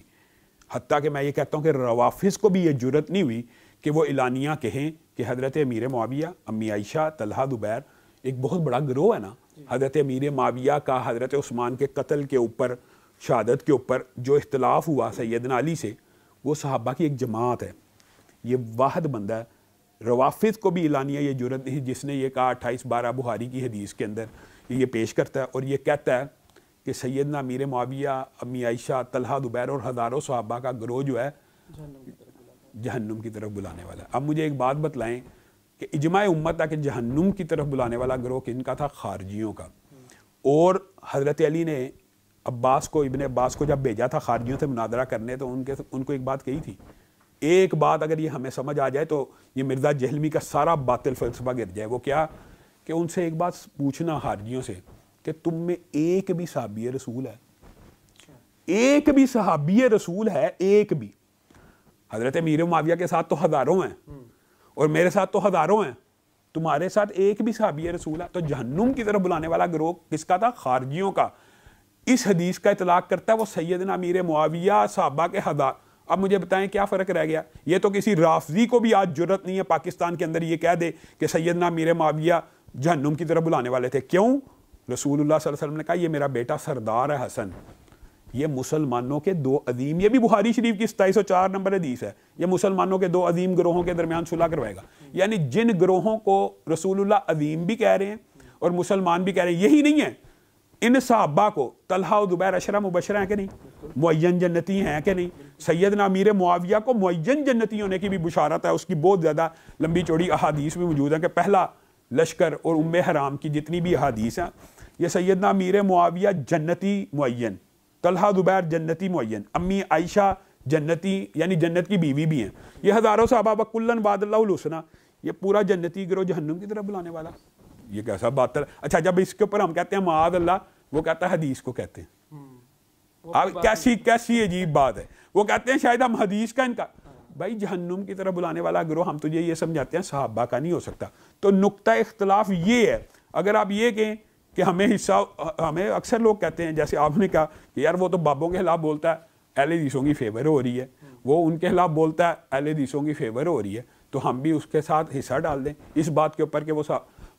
حتیٰ کہ میں یہ کہتا ہوں کہ روافظ کو بھی یہ جرت نہیں ہوئی کہ وہ اعلانیہ کہیں کہ حضرت امیر معاویہ, امی عائشہ, طلحہ, زبیر, ایک بہت بڑا گروہ ہے نا, حضرت امیر معاویہ کا حضرت عثمان کے قتل کے اوپر, شہادت کے اوپر جو اختلاف ہوا سیدنا علی سے, وہ صحابہ کی ایک جماعت ہے. یہ واحد بندہ ہے. روافظ کو بھی اعلانیہ یہ جرت نہیں جس نے یہ کہا 28/12 بخاری کی حدیث کے اندر یہ پیش کرتا ہے اور یہ کہتا ہے کہ سیدنا امیر معاویہ, امی عائشہ, طلحہ, زبیر اور ہزاروں صحابہ کا گروہ جو ہے جہنم کی طرف بلانے والا. اب مجھے ایک بات بتلائیں کہ اجماع امت ہے کہ جہنم کی طرف بلانے والا گروہ کن کا تھا؟ خارجیوں کا. اور حضرت علی نے ابن عباس کو جب بھیجا تھا خارجیوں سے مناظرہ کرنے تو ان کو ایک بات کہی تھی. ایک بات اگر یہ ہمیں سمجھ آ جائے تو یہ مرزا جہلمی کا سارا باطل فلسفہ گر جائے. وہ کیا کہ ان سے ایک بات پوچھنا خارجیوں سے کہ تم میں ایک بھی صحابی رسول ہے؟ ایک بھی صحابی رسول ہے؟ ایک بھی؟ حضرت امیر معاویہ کے ساتھ تو ہزاروں ہیں اور میرے ساتھ تو ہزاروں ہیں, تمہارے ساتھ ایک بھی صحابی رسول ہے؟ تو جہنم کی طرف بلانے والا گروہ کس کا تھا؟ خارجیوں کا. اس حدیث کا اطلاق کرتا ہے وہ سیدنا امیر معاویہ صحابہ کے ہزار. اب مجھے بتائیں کیا فرق رہ گیا؟ یہ تو کسی رافضی کو بھی آج جرت نہیں ہے پاکستان کے اندر یہ کہہ دے کہ سیدنا امیر معاویہ جہنم کی طرف بلانے والے تھے. کیوں؟ رسول اللہ صلی اللہ علیہ وسلم نے کہا یہ میرا بیٹا سردار ہے حسن. یہ مسلمانوں کے دو عظیم, یہ بھی بخاری شریف کی 2704 نمبر حدیث ہے, یہ مسلمانوں کے دو عظیم گروہوں کے درمیان صلح کروائے گا. یعنی جن گروہوں کو رسول اللہ عظیم بھی کہہ رہے ہیں اور مسلمان بھی کہہ رہے ہیں, یہی نہیں ہے ان صحابہ کو طلحہ و زبیر عشرہ مبشرہ ہیں کہ نہیں, معین جنتی ہیں کہ نہیں. سیدنا امیر معاویہ کو معین جنتی ہونے کی بھی بشارت ہے, اس کی بہت زیادہ لمبی چوڑی احادیث بھی موجود ہیں کہ پہلا لشکر اور ام حرام کی جتنی بھی احادیث ہیں یہ سیدنا امیر معاویہ جنتی معین, طلحہ زبیر جنتی معین, امی عائشہ جنتی یعنی جنت کی بیوی بھی ہیں. یہ ہزاروں صحابہ کلن وعد اللہ الحسنی, یہ پورا جنتی گروہ جہنم کی طرف بلانے والا. یہ کیسا بات ہے؟ اچھا جب اس کے اوپر ہم کہتے ہیں معاذ اللہ, وہ کہتا ہے حدیث کو کہتے ہیں. اب کیسی عجیب بات ہے, وہ کہتے ہیں شاید ہم حدیث کا انکار. بھائی جہنم کی طرف بلانے والا گروہ ہم تجھے یہ سمجھاتے ہیں صحابہ کا نہیں ہو سکتا. تو نقطہ اختلاف یہ ہے. اگر آپ یہ کہیں کہ ہمیں اکثر لوگ کہتے ہیں جیسے آپ نے کہا کہ یار وہ تو بابوں کے خلاف بولتا ہے اہل حدیثوں کی فیور ہو رہی ہے, وہ ان کے خلاف بولتا ہے اہل حدیثوں کی فیور ہو رہی ہے, تو ہم بھی اس کے ساتھ حصہ ڈال دیں اس بات کے اوپر کہ وہ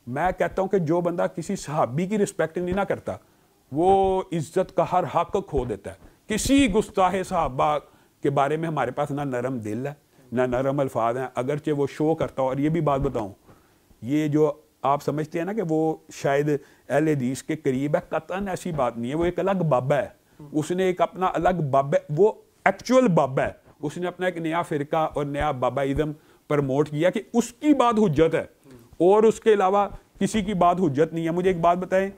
میں کہتا ہوں کہ جو بندہ کسی صحابی کی رسپیکٹ نہیں نہ کرتا وہ عزت کا ہر حق کھو دیتا ہے. کسی گستاخ صحابہ کے بارے میں ہمارے پاس نہ نرم دل ہے نہ نرم الفاظ ہیں, اگرچہ وہ شو کرتا ہو. اور یہ بھی بات بتاؤں, یہ جو آپ سمجھتے ہیں نا کہ وہ شاید اہل حدیث کے قریب ہے, قطعاً ایسی بات نہیں ہے. وہ ایک الگ بابا ہے, اس نے ایک اپنا الگ بابا, وہ ایکچول بابا ہے, اس نے اپنا ایک نیا فرقہ اور نیا باباازم پرموٹ کیا کہ اس کی بات حجت ہے اور اس کے علاوہ کسی کی بات حجت نہیں ہے. مجھے ایک بات بتائیں,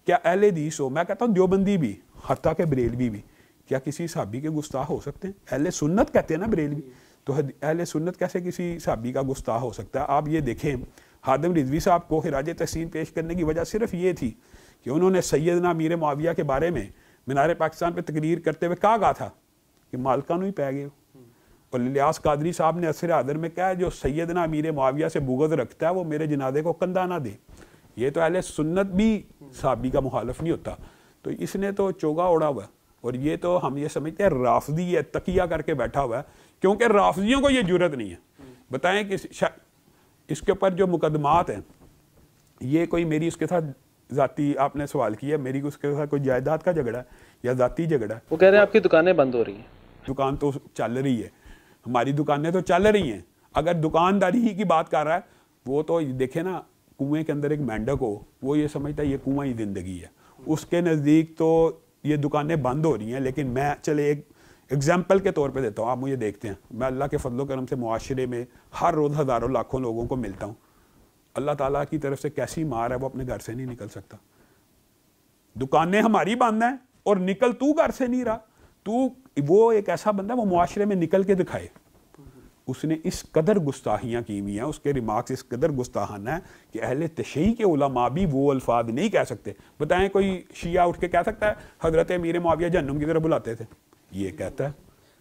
کیا اہل حدیث ہو, میں کہتا ہوں دیوبندی بھی حتیٰ کہ بریلوی بھی, کیا کسی صحابی کے گستاخ ہو سکتے ہیں؟ اہل سنت کہتے ہیں نا بریلوی, تو اہل سنت کیسے کسی صحابی کا گستاخ ہو سکتا ہے؟ آپ یہ دیکھیں خادم رضوی صاحب کو خراج تحسین پیش کرنے کی وجہ صرف یہ تھی کہ انہوں نے سیدنا امیر معاویہ کے بارے میں مینار پاکستان پہ تقریر کرتے ہوئے کہا تھا کہ مالکانو ہی پہ گئے. اور الیاس قادری صاحب نے عصر حاضر میں کہا جو سیدنا امیر معاویہ سے بغض رکھتا ہے وہ میرے جنازے کو کندھا نہ دے. یہ تو اہل سنت بھی صحابی کا مخالف نہیں ہوتا, تو اس نے تو چوگا اوڑا ہوا ہے. اور یہ تو ہم یہ سمجھتے ہیں رافضی ہے, تقیہ کر کے بیٹھا ہوا ہے, کیونکہ رافضیوں کو یہ جرت نہیں ہے. بتائیں کہ اس کے اوپر جو مقدمات ہیں یہ کوئی میری اس کے ساتھ ذاتی, آپ نے سوال کیا میری اس کے ساتھ کوئی جائیداد کا جھگڑا ہے یا ذاتی جھگڑا ہے؟ وہ کہہ رہے ہیں آپ کی دکانیں بند ہو رہی ہیں. دکان تو چل رہی ہے, ہماری دکانیں تو چل رہی ہیں. اگر دکانداری ہی کی بات کر رہا ہے, وہ تو دیکھیں نا کنویں کے اندر ایک مینڈک ہو, وہ یہ سمجھتا ہے یہ کنواں ہی زندگی ہے, اس کے نزدیک تو یہ دکانیں بند ہو رہی ہیں. لیکن میں چلے ایک ایگزامپل کے طور پہ دیتا ہوں, آپ مجھے دیکھتے ہیں, میں اللہ کے فضل و کرم سے معاشرے میں ہر روز ہزاروں لاکھوں لوگوں کو ملتا ہوں. اللہ تعالیٰ کی طرف سے کیسی مار ہے, وہ اپنے گھر سے نہیں نکل سکتا. دکانیں ہماری بند ہیں اور نکل تو گھر سے نہیں رہا. تو وہ ایک ایسا بندہ وہ معاشرے میں نکل کے دکھائے. اس نے اس قدر گستاخیاں کی ہوئی ہیں, اس کے ریمارکس اس قدر گستاخانہ ہے کہ اہل تشیع کے علماء بھی وہ الفاظ نہیں کہہ سکتے. بتائیں کوئی شیعہ اٹھ کے کہہ سکتا ہے حضرت امیر معاویہ جہنم کی طرف بلاتے تھے؟ یہ کہتا ہے.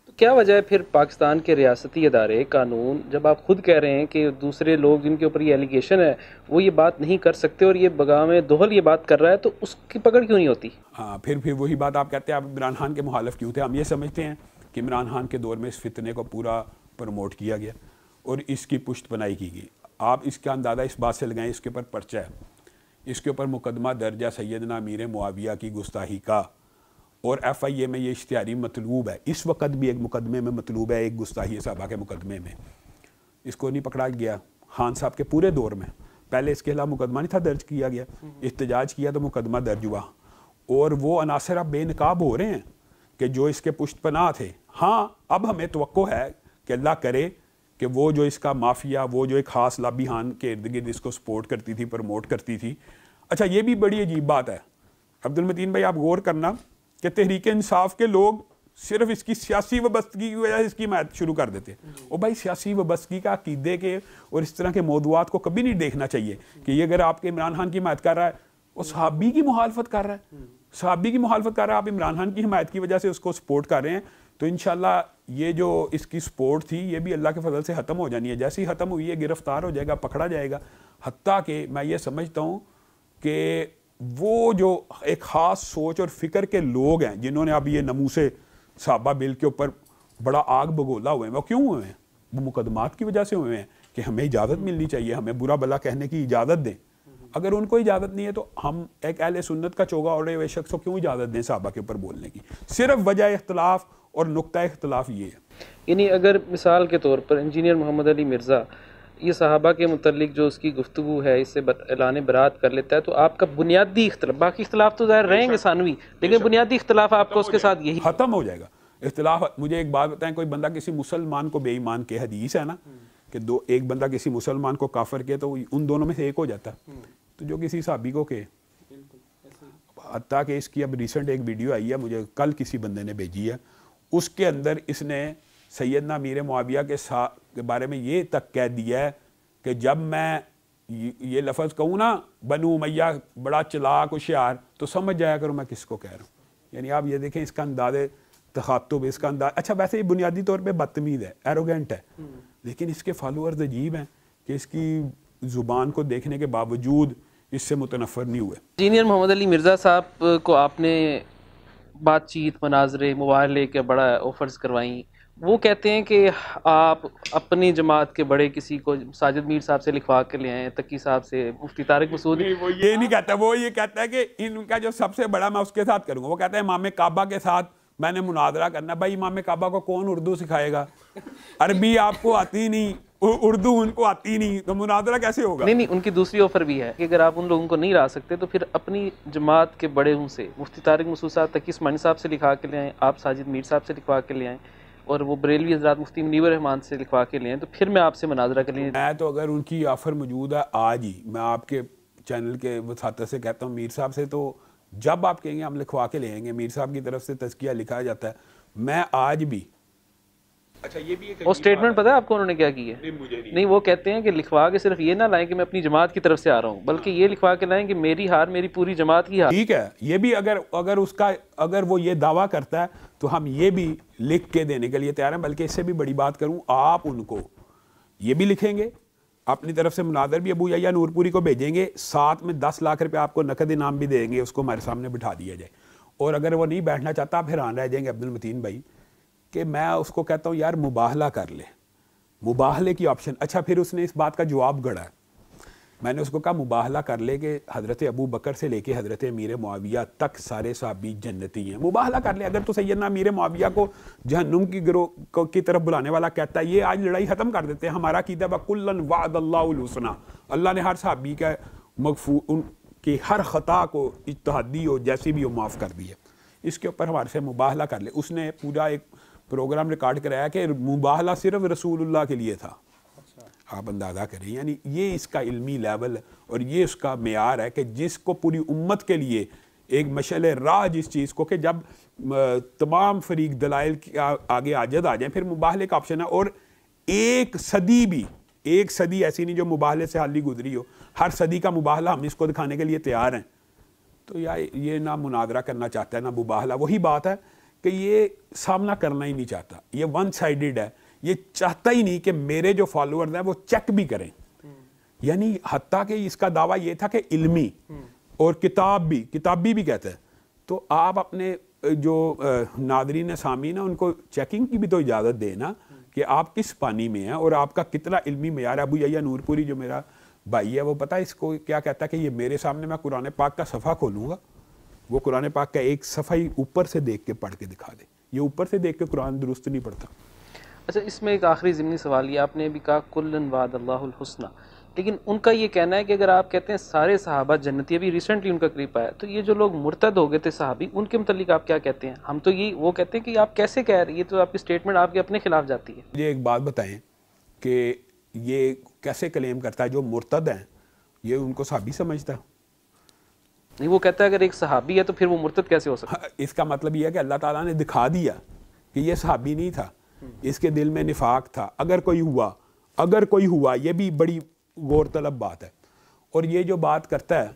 تو کیا وجہ ہے پھر پاکستان کے ریاستی ادارے قانون, جب آپ خود کہہ رہے ہیں کہ دوسرے لوگ جن کے اوپر یہ ایلیگیشن ہے وہ یہ بات نہیں کر سکتے اور یہ بغام دہل یہ بات کر رہا ہے, تو اس کی پکڑ کیوں نہیں ہوتی؟ ہاں پھر وہی بات آپ کہتے ہیں آپ عمران خان کے مخالف کیوں تھے. ہم یہ سمجھتے ہیں کہ عمران خان کے دور میں اس فتنے کو پورا پروموٹ کیا گیا اور اس کی پشت پنائی کی گئی. آپ اس کا اندازہ اس بات سے لگائیں, اس کے اوپر پرچہ ہے, اس کے اوپر مقدمہ درج ہے سیدنا امیر معاویہ کی گستاخی کا, اور ایف آئی اے میں یہ اشتہاری مطلوب ہے. اس وقت بھی ایک مقدمے میں مطلوب ہے, ایک گستاخی صحابہ کے مقدمے میں. اس کو نہیں پکڑا گیا خان صاحب کے پورے دور میں. پہلے اس کے خلاف مقدمہ نہیں تھا درج کیا گیا, احتجاج کیا تو مقدمہ درج ہوا, اور وہ عناصر اب بے نقاب ہو رہے ہیں کہ جو اس کے پشت پناہ تھے. ہاں اب ہمیں توقع ہے کہ اللہ کرے کہ وہ جو اس کا مافیا، وہ جو ایک خاص لابی ہان کے ارد گرد اس کو سپورٹ کرتی تھی، پروموٹ کرتی تھی. اچھا یہ بھی بڑی عجیب بات ہے عبد المتین بھائی، آپ غور کرنا کہ تحریک انصاف کے لوگ صرف اس کی سیاسی وابستگی کی وجہ سے اس کی حمایت شروع کر دیتے ہیں. اور بھائی سیاسی وابستگی کا عقیدے کے اور اس طرح کے موضوعات کو کبھی نہیں دیکھنا چاہیے کہ یہ اگر آپ کے عمران خان کی حمایت کر رہا ہے، وہ صحابی کی مخالفت کر رہا ہے، صحابی کی مخالفت کر رہا ہے، آپ عمران خان کی حمایت کی وجہ سے اس کو سپورٹ کر رہے ہیں. تو انشاءاللہ یہ جو اس کی سپورٹ تھی یہ بھی اللہ کے فضل سے ختم ہو جانی ہے. جیسے ہی ختم ہوئی ہے گرفتار ہو جائے گا، پکڑا جائے گا. حتیٰ کہ میں یہ سمجھتا ہوں کہ وہ جو ایک خاص سوچ اور فکر کے لوگ ہیں جنہوں نے اب یہ ناموس صحابہ بل کے اوپر بڑا آگ بگولا ہوئے ہیں، وہ کیوں ہوئے ہیں؟ وہ مقدمات کی وجہ سے ہوئے ہیں کہ ہمیں اجازت ملنی چاہیے، ہمیں برا بلا کہنے کی اجازت دیں. اگر ان کو اجازت نہیں ہے تو ہم ایک اہل سنت کا چوگا اوڑھے ہوئے شخص کو کیوں اجازت دیں صحابہ کے اوپر بولنے کی؟ صرف وجہ اختلاف اور نقطہ اختلاف یہ ہے. یعنی اگر مثال کے طور پر انجینئر محمد علی مرزا یہ صحابہ کے متعلق جو اس کی گفتگو ہے اس سے اعلان برات کر لیتا ہے، تو آپ کا بنیادی اختلاف، باقی اختلاف تو ظاہر رہیں گے ثانوی، لیکن بنیادی اختلاف آپ کو اس کے ساتھ یہی ختم ہو جائے گا اختلاف. مجھے ایک بات بتائیں، کوئی بندہ کسی مسلمان کو بے ایمان کے، حدیث ہے نا کہ ایک بندہ کسی مسلمان کو کافر کے تو ان دونوں میں سے ایک ہو جاتا ہے. تو جو کسی صحابی کو کہ حتیٰ کہ اس کی اب ریسنٹ ایک ویڈیو آئی ہے، مجھے کل کسی بندے نے بھیجی ہے، اس کے اندر اس نے سیدنا امیر معاویہ کے بارے میں یہ تک کہہ دیا ہے کہ جب میں یہ لفظ کہوں نا بنو امیہ بڑا چلاک ہوشیار، تو سمجھ جایا کروں میں کس کو کہہ رہا ہوں. یعنی آپ یہ دیکھیں اس کا انداز تخاطب، اس کا انداز، اچھا ویسے یہ بنیادی طور پہ بدتمیز ہے، ایروگینٹ ہے، لیکن اس کے فالوورز عجیب ہیں کہ اس کی زبان کو دیکھنے کے باوجود اس سے متنفر نہیں ہوئے. انجینئر محمد علی مرزا صاحب کو آپ نے بات چیت، مناظرے، مباحثے کے بڑا آفرز کروائیں، وہ کہتے ہیں کہ آپ اپنی جماعت کے بڑے کسی کو ساجد میر صاحب سے لکھوا کے لے آئیں، تقی صاحب سے، مفتی طارق مسعود. وہ یہ نہیں کہتا، وہ یہ کہتا ہے کہ ان کا جو سب سے بڑا میں اس کے ساتھ کروں گا. وہ کہتا ہے امام کعبہ کے ساتھ میں نے مناظرہ کرنا. بھائی امام کعبہ کو کون اردو سکھائے گا؟ عربی آپ کو آتی نہیں، اردو ان کو آتی نہیں، تو مناظرہ کیسے ہوگا؟ نہیں، ان کی دوسری آفر بھی ہے کہ اگر آپ ان لوگوں کو نہیں لا سکتے تو پھر اپنی جماعت کے بڑے ہوں سے، مفتی طارق مسعود صاحب، تقی عثمانی صاحب سے لکھوا کے لے آئیں، آپ ساجد میر صاحب سے لکھوا کے لے آئیں، اور وہ بریلوی حضرات مفتی منیب الرحمان سے لکھوا کے لے آئیں، تو پھر میں آپ سے مناظرہ کر لیں. میں تو اگر ان کی آفر موجود ہے آج ہی، میں آپ کے چینل کے وساطت سے کہتا ہوں میر صاحب سے، تو جب آپ کہیں گے ہم لکھوا کے لے آئیں گے. میر صاحب کی طرف سے تزکیہ لکھا جاتا ہے. میں آج بھی، اچھا یہ بھی وہ اسٹیٹمنٹ پتہ ہے آپ کو انہوں نے کیا کی ہے؟ نہیں، وہ کہتے ہیں کہ لکھوا کے صرف یہ نہ لائیں کہ میں اپنی جماعت کی طرف سے آ رہا ہوں، بلکہ یہ لکھوا کے لائیں کہ میری ہار میری پوری جماعت کی ہار. ٹھیک ہے، یہ بھی اگر وہ یہ دعویٰ کرتا ہے تو ہم یہ بھی لکھ کے دینے کے لیے تیار ہیں. بلکہ اس سے بھی بڑی بات کروں، آپ ان کو یہ بھی لکھیں گے، اپنی طرف سے مناظر بھی ابو یحییٰ نور پوری کو بھیجیں گے، ساتھ میں 10 لاکھ روپے آپ کو نقد انعام بھی دیں گے، اس کو ہمارے سامنے بٹھا دیا جائے. اور اگر وہ نہیں بیٹھنا چاہتا پھر آن رہ جائیں گے عبد المتین بھائی کہ میں اس کو کہتا ہوں یار مباہلہ کر لے، مباہلے کی آپشن. اچھا پھر اس نے اس بات کا جواب گڑا ہے. میں نے اس کو کہا مباہلہ کر لے کہ حضرت ابو بکر سے لے کے حضرت امیر معاویہ تک سارے صحابی جنتی ہیں، مباہلہ کر لے. اگر تو سیدنا امیر معاویہ کو جہنم کی گروہ کی طرف بلانے والا کہتا ہے، یہ آج لڑائی ختم کر دیتے ہیں. ہمارا عقیدہ وَكُلًّا وَعَدَ اللَّهُ الْحُسْنَىٰ، اللہ نے ہر صحابی کا مغفور، ان کی ہر خطا کو اجتہادی ہو جیسی بھی ہو معاف کر دی ہے. اس کے اوپر ہمارے سے مباہلہ کر لے. اس نے پورا ایک پروگرام ریکارڈ کرایا کہ مباہلہ صرف رسول اللہ کے لیے تھا. آپ اندازہ کریں، یعنی یہ اس کا علمی لیول اور یہ اس کا معیار ہے کہ جس کو پوری امت کے لیے ایک مشعل راہ، جس چیز کو کہ جب تمام فریق دلائل آگے عاجز آ جائیں پھر مباہلے کا آپشن ہے. اور ایک صدی ایسی نہیں جو مباہلے سے حالی گزری ہو، ہر صدی کا مباہلہ ہم اس کو دکھانے کے لیے تیار ہیں. تو یہ نہ مناظرہ کرنا چاہتا ہے نہ مباہلہ. وہی بات ہے کہ یہ سامنا کرنا ہی نہیں چاہتا، یہ ون سائیڈڈ ہے. یہ چاہتا ہی نہیں کہ میرے جو فالوورز ہیں وہ چیک بھی کریں. یعنی حتیٰ کہ اس کا دعویٰ یہ تھا کہ علمی اور کتابی بھی کہتا ہے. تو آپ اپنے جو ناظرین سامعین ہیں ان کو چیکنگ کی بھی تو اجازت دیں نا کہ آپ کس پانی میں ہیں اور آپ کا کتنا علمی معیار ہے. ابو یحییٰ نور پوری جو میرا بھائی ہے وہ پتہ ہے اس کو کیا کہتا ہے کہ یہ میرے سامنے میں قرآن پاک کا صفحہ کھولوں گا، وہ قرآن پاک کا ایک صفحہ ہی اوپر سے دیکھ کے پڑھ کے دکھا دے. یہ اوپر سے دیکھ کے قرآن درست نہیں پڑھتا. اچھا، اس میں ایک آخری ضمنی سوال یہ، آپ نے بھی کہا کلن وعد اللہ الحسنہ، لیکن ان کا یہ کہنا ہے کہ اگر آپ کہتے ہیں سارے صحابہ جنتی، ابھی ریسنٹلی ان کا کلپ آیا، تو یہ جو لوگ مرتد ہو گئے تھے صحابی، ان کے متعلق آپ کیا کہتے ہیں؟ ہم تو یہ وہ کہتے ہیں کہ آپ کیسے کہہ رہے ہیں، یہ تو آپ کی سٹیٹمنٹ آپ کے اپنے خلاف جاتی ہے۔ مجھے ایک بات بتائیں کہ یہ کیسے کلیم کرتا ہے جو مرتد ہیں یہ ان کو صحابی سمجھتا ہے؟ نہیں، وہ کہتا ہے اگر ایک صحابی ہے تو پھر وہ مرتد کیسے ہو سکتا ہے؟ اس کا مطلب یہ ہے کہ اللہ تعالیٰ نے دکھا دیا کہ یہ صحابی نہیں تھا، اس کے دل میں نفاق تھا، اگر کوئی ہوا یہ بھی بڑی غور طلب بات ہے۔ اور یہ جو بات کرتا ہے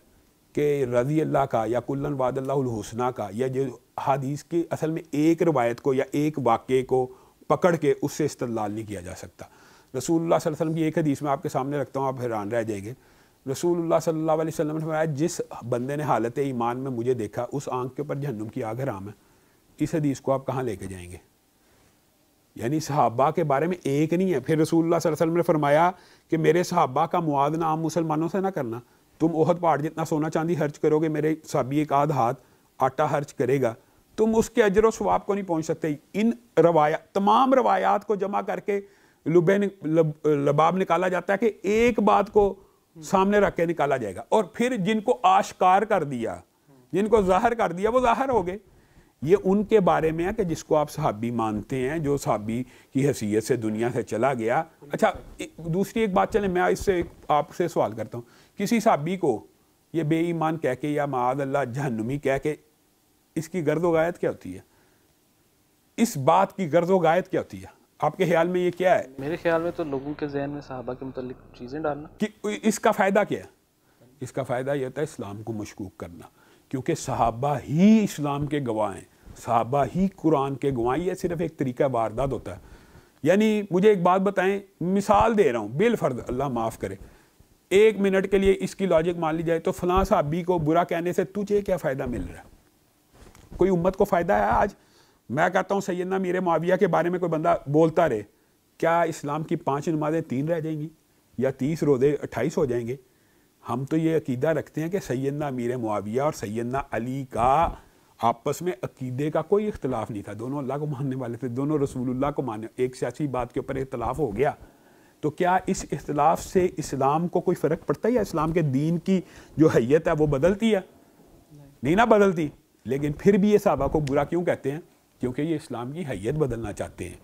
کہ رضی اللہ کا یا کلن وعد اللہ الحسنہ کا، یا جو حدیث کی اصل میں ایک روایت کو یا ایک واقعے کو پکڑ کے اس سے استدلال نہیں کیا جا سکتا۔ رسول اللہ صلی اللہ علیہ وسلم کی ایک حدیث میں آپ کے سامنے رکھتا ہوں، آپ حیران رہ جائیں گے۔ رسول اللہ صلی اللہ علیہ وسلم نے فرمایا جس بندے نے حالت ایمان میں مجھے دیکھا اس آنکھ کے اوپر جہنم کی آگ حرام ہے۔ اس حدیث کو آپ کہاں لے کے جائیں گے؟ یعنی صحابہ کے بارے میں ایک نہیں ہے۔ پھر رسول اللہ صلی اللہ علیہ وسلم نے فرمایا کہ میرے صحابہ کا موازنہ عام مسلمانوں سے نہ کرنا، تم احد پہاڑ جتنا سونا چاندی خرچ کرو گے، میرے صحابی ایک آدھ ہاتھ آٹا خرچ کرے گا، تم اس کے اجر و ثواب کو نہیں پہنچ سکتے۔ ان تمام روایات کو جمع کر کے لباب نکالا جاتا ہے کہ ایک بات کو سامنے رکھ کے نکالا جائے گا، اور پھر جن کو آشکار کر دیا، جن کو ظاہر کر دیا وہ ظاہر ہو گئے۔ یہ ان کے بارے میں ہے کہ جس کو آپ صحابی مانتے ہیں، جو صحابی کی حیثیت سے دنیا سے چلا گیا۔ اچھا، دوسری ایک بات چلیں، میں اس سے آپ سے سوال کرتا ہوں، کسی صحابی کو یہ بے ایمان کہہ کے یا معاذ اللہ جہنمی کہہ کے اس کی غرض و غایت کیا ہوتی ہے؟ اس بات کی غرض و غایت کیا ہوتی ہے آپ کے خیال میں؟ یہ کیا ہے؟ میرے خیال میں تو لوگوں کے ذہن میں صحابہ کے متعلق چیزیں ڈالنا۔ کہ اس کا فائدہ کیا ہے؟ اس کا فائدہ یہ ہوتا ہے اسلام کو مشکوک کرنا، کیونکہ صحابہ ہی اسلام کے گواہ ہیں، صحابہ ہی قرآن کے گواہ۔ یہ صرف ایک طریقہ واردات ہوتا ہے۔ یعنی مجھے ایک بات بتائیں، مثال دے رہا ہوں بالفرض، اللہ معاف کرے، 1 منٹ کے لیے اس کی لاجک مان لی جائے تو فلاں صحابی کو برا کہنے سے تجھے کیا فائدہ مل رہا ہے؟ کوئی امت کو فائدہ ہے؟ آج میں کہتا ہوں سیدنا امیر معاویہ کے بارے میں کوئی بندہ بولتا رہے، کیا اسلام کی 5 نمازیں 3 رہ جائیں گی یا 30 روزے 28 ہو جائیں گے؟ ہم تو یہ عقیدہ رکھتے ہیں کہ سیدنا امیر معاویہ اور سیدنا علی کا آپس میں عقیدے کا کوئی اختلاف نہیں تھا، دونوں اللہ کو ماننے والے تھے، دونوں رسول اللہ کو ماننے۔ ایک سیاسی بات کے اوپر اختلاف ہو گیا تو کیا اس اختلاف سے اسلام کو کوئی فرق پڑتا ہے یا اسلام کے دین کی جو حیت ہے وہ بدلتی ہے؟ نہیں نہ بدلتی۔ لیکن پھر بھی یہ صحابہ کو برا کیوں کہتے ہیں؟ کیونکہ یہ اسلام کی حیت بدلنا چاہتے ہیں،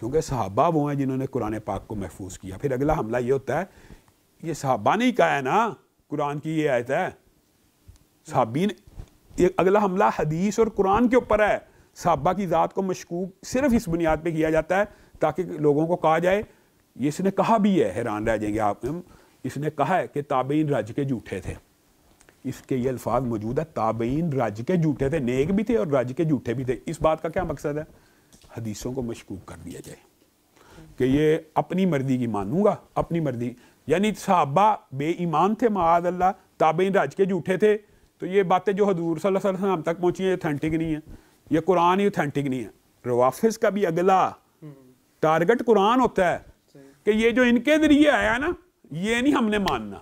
کیونکہ صحابہ وہ ہیں جنہوں نے قرآن پاک کو محفوظ کیا۔ پھر اگلا حملہ یہ ہوتا ہے، یہ صحابہ نے ہی کہا ہے نا قرآن کی یہ آیت ہے، صحابین۔ اگلا حملہ حدیث اور قرآن کے اوپر ہے۔ صحابہ کی ذات کو مشکوک صرف اس بنیاد پہ کیا جاتا ہے تاکہ لوگوں کو کہا جائے، یہ اس نے کہا بھی ہے، حیران رہ جائیں گے آپ، اس نے کہا ہے کہ تابعین رج کے جھوٹے تھے۔ اس کے یہ الفاظ موجود ہے، تابعین رج کے جھوٹے تھے، نیک بھی تھے اور رج کے جھوٹے بھی تھے۔ اس بات کا کیا مقصد ہے؟ حدیثوں کو مشکوک کر دیا جائے کہ یہ اپنی مرضی کی مانوں گا، اپنی مرضی۔ یعنی صحابہ بے ایمان تھے معاذ اللہ، تابعین رج کے جھوٹے تھے، تو یہ باتیں جو حضور صلی اللہ علیہ وسلم ہم تک پہنچی ہیں یہ اوتھینٹک نہیں ہے، یہ قرآن ہی اوتھینٹک نہیں ہے۔ روافظ کا بھی اگلا ٹارگٹ قرآن ہوتا ہے کہ یہ جو ان کے ذریعے آیا نا یہ نہیں ہم نے ماننا،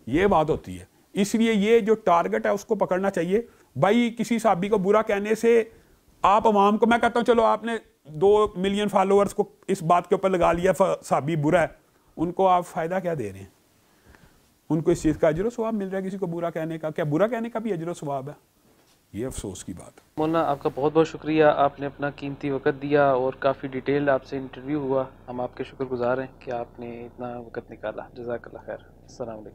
یہ بات ہوتی ہے۔ اس لیے یہ جو ٹارگٹ ہے اس کو پکڑنا چاہیے۔ بھائی کسی صحابی کو برا کہنے سے آپ عوام کو، میں کہتا ہوں چلو آپ نے 2 ملین فالوورز کو اس بات کے اوپر لگا لیا صحابی برا ہے، ان کو آپ فائدہ کیا دے رہے ہیں؟ ان کو اس چیز کا اجر و ثواب مل رہا ہے کسی کو برا کہنے کا؟ کیا برا کہنے کا بھی اجر و ثواب ہے؟ یہ افسوس کی بات ہے۔ مولانا آپ کا بہت بہت شکریہ، آپ نے اپنا قیمتی وقت دیا اور کافی ڈیٹیل آپ سے انٹرویو ہوا، ہم آپ کے شکر گزار ہیں کہ آپ نے اتنا وقت نکالا۔ جزاک اللہ خیر، السلام علیکم۔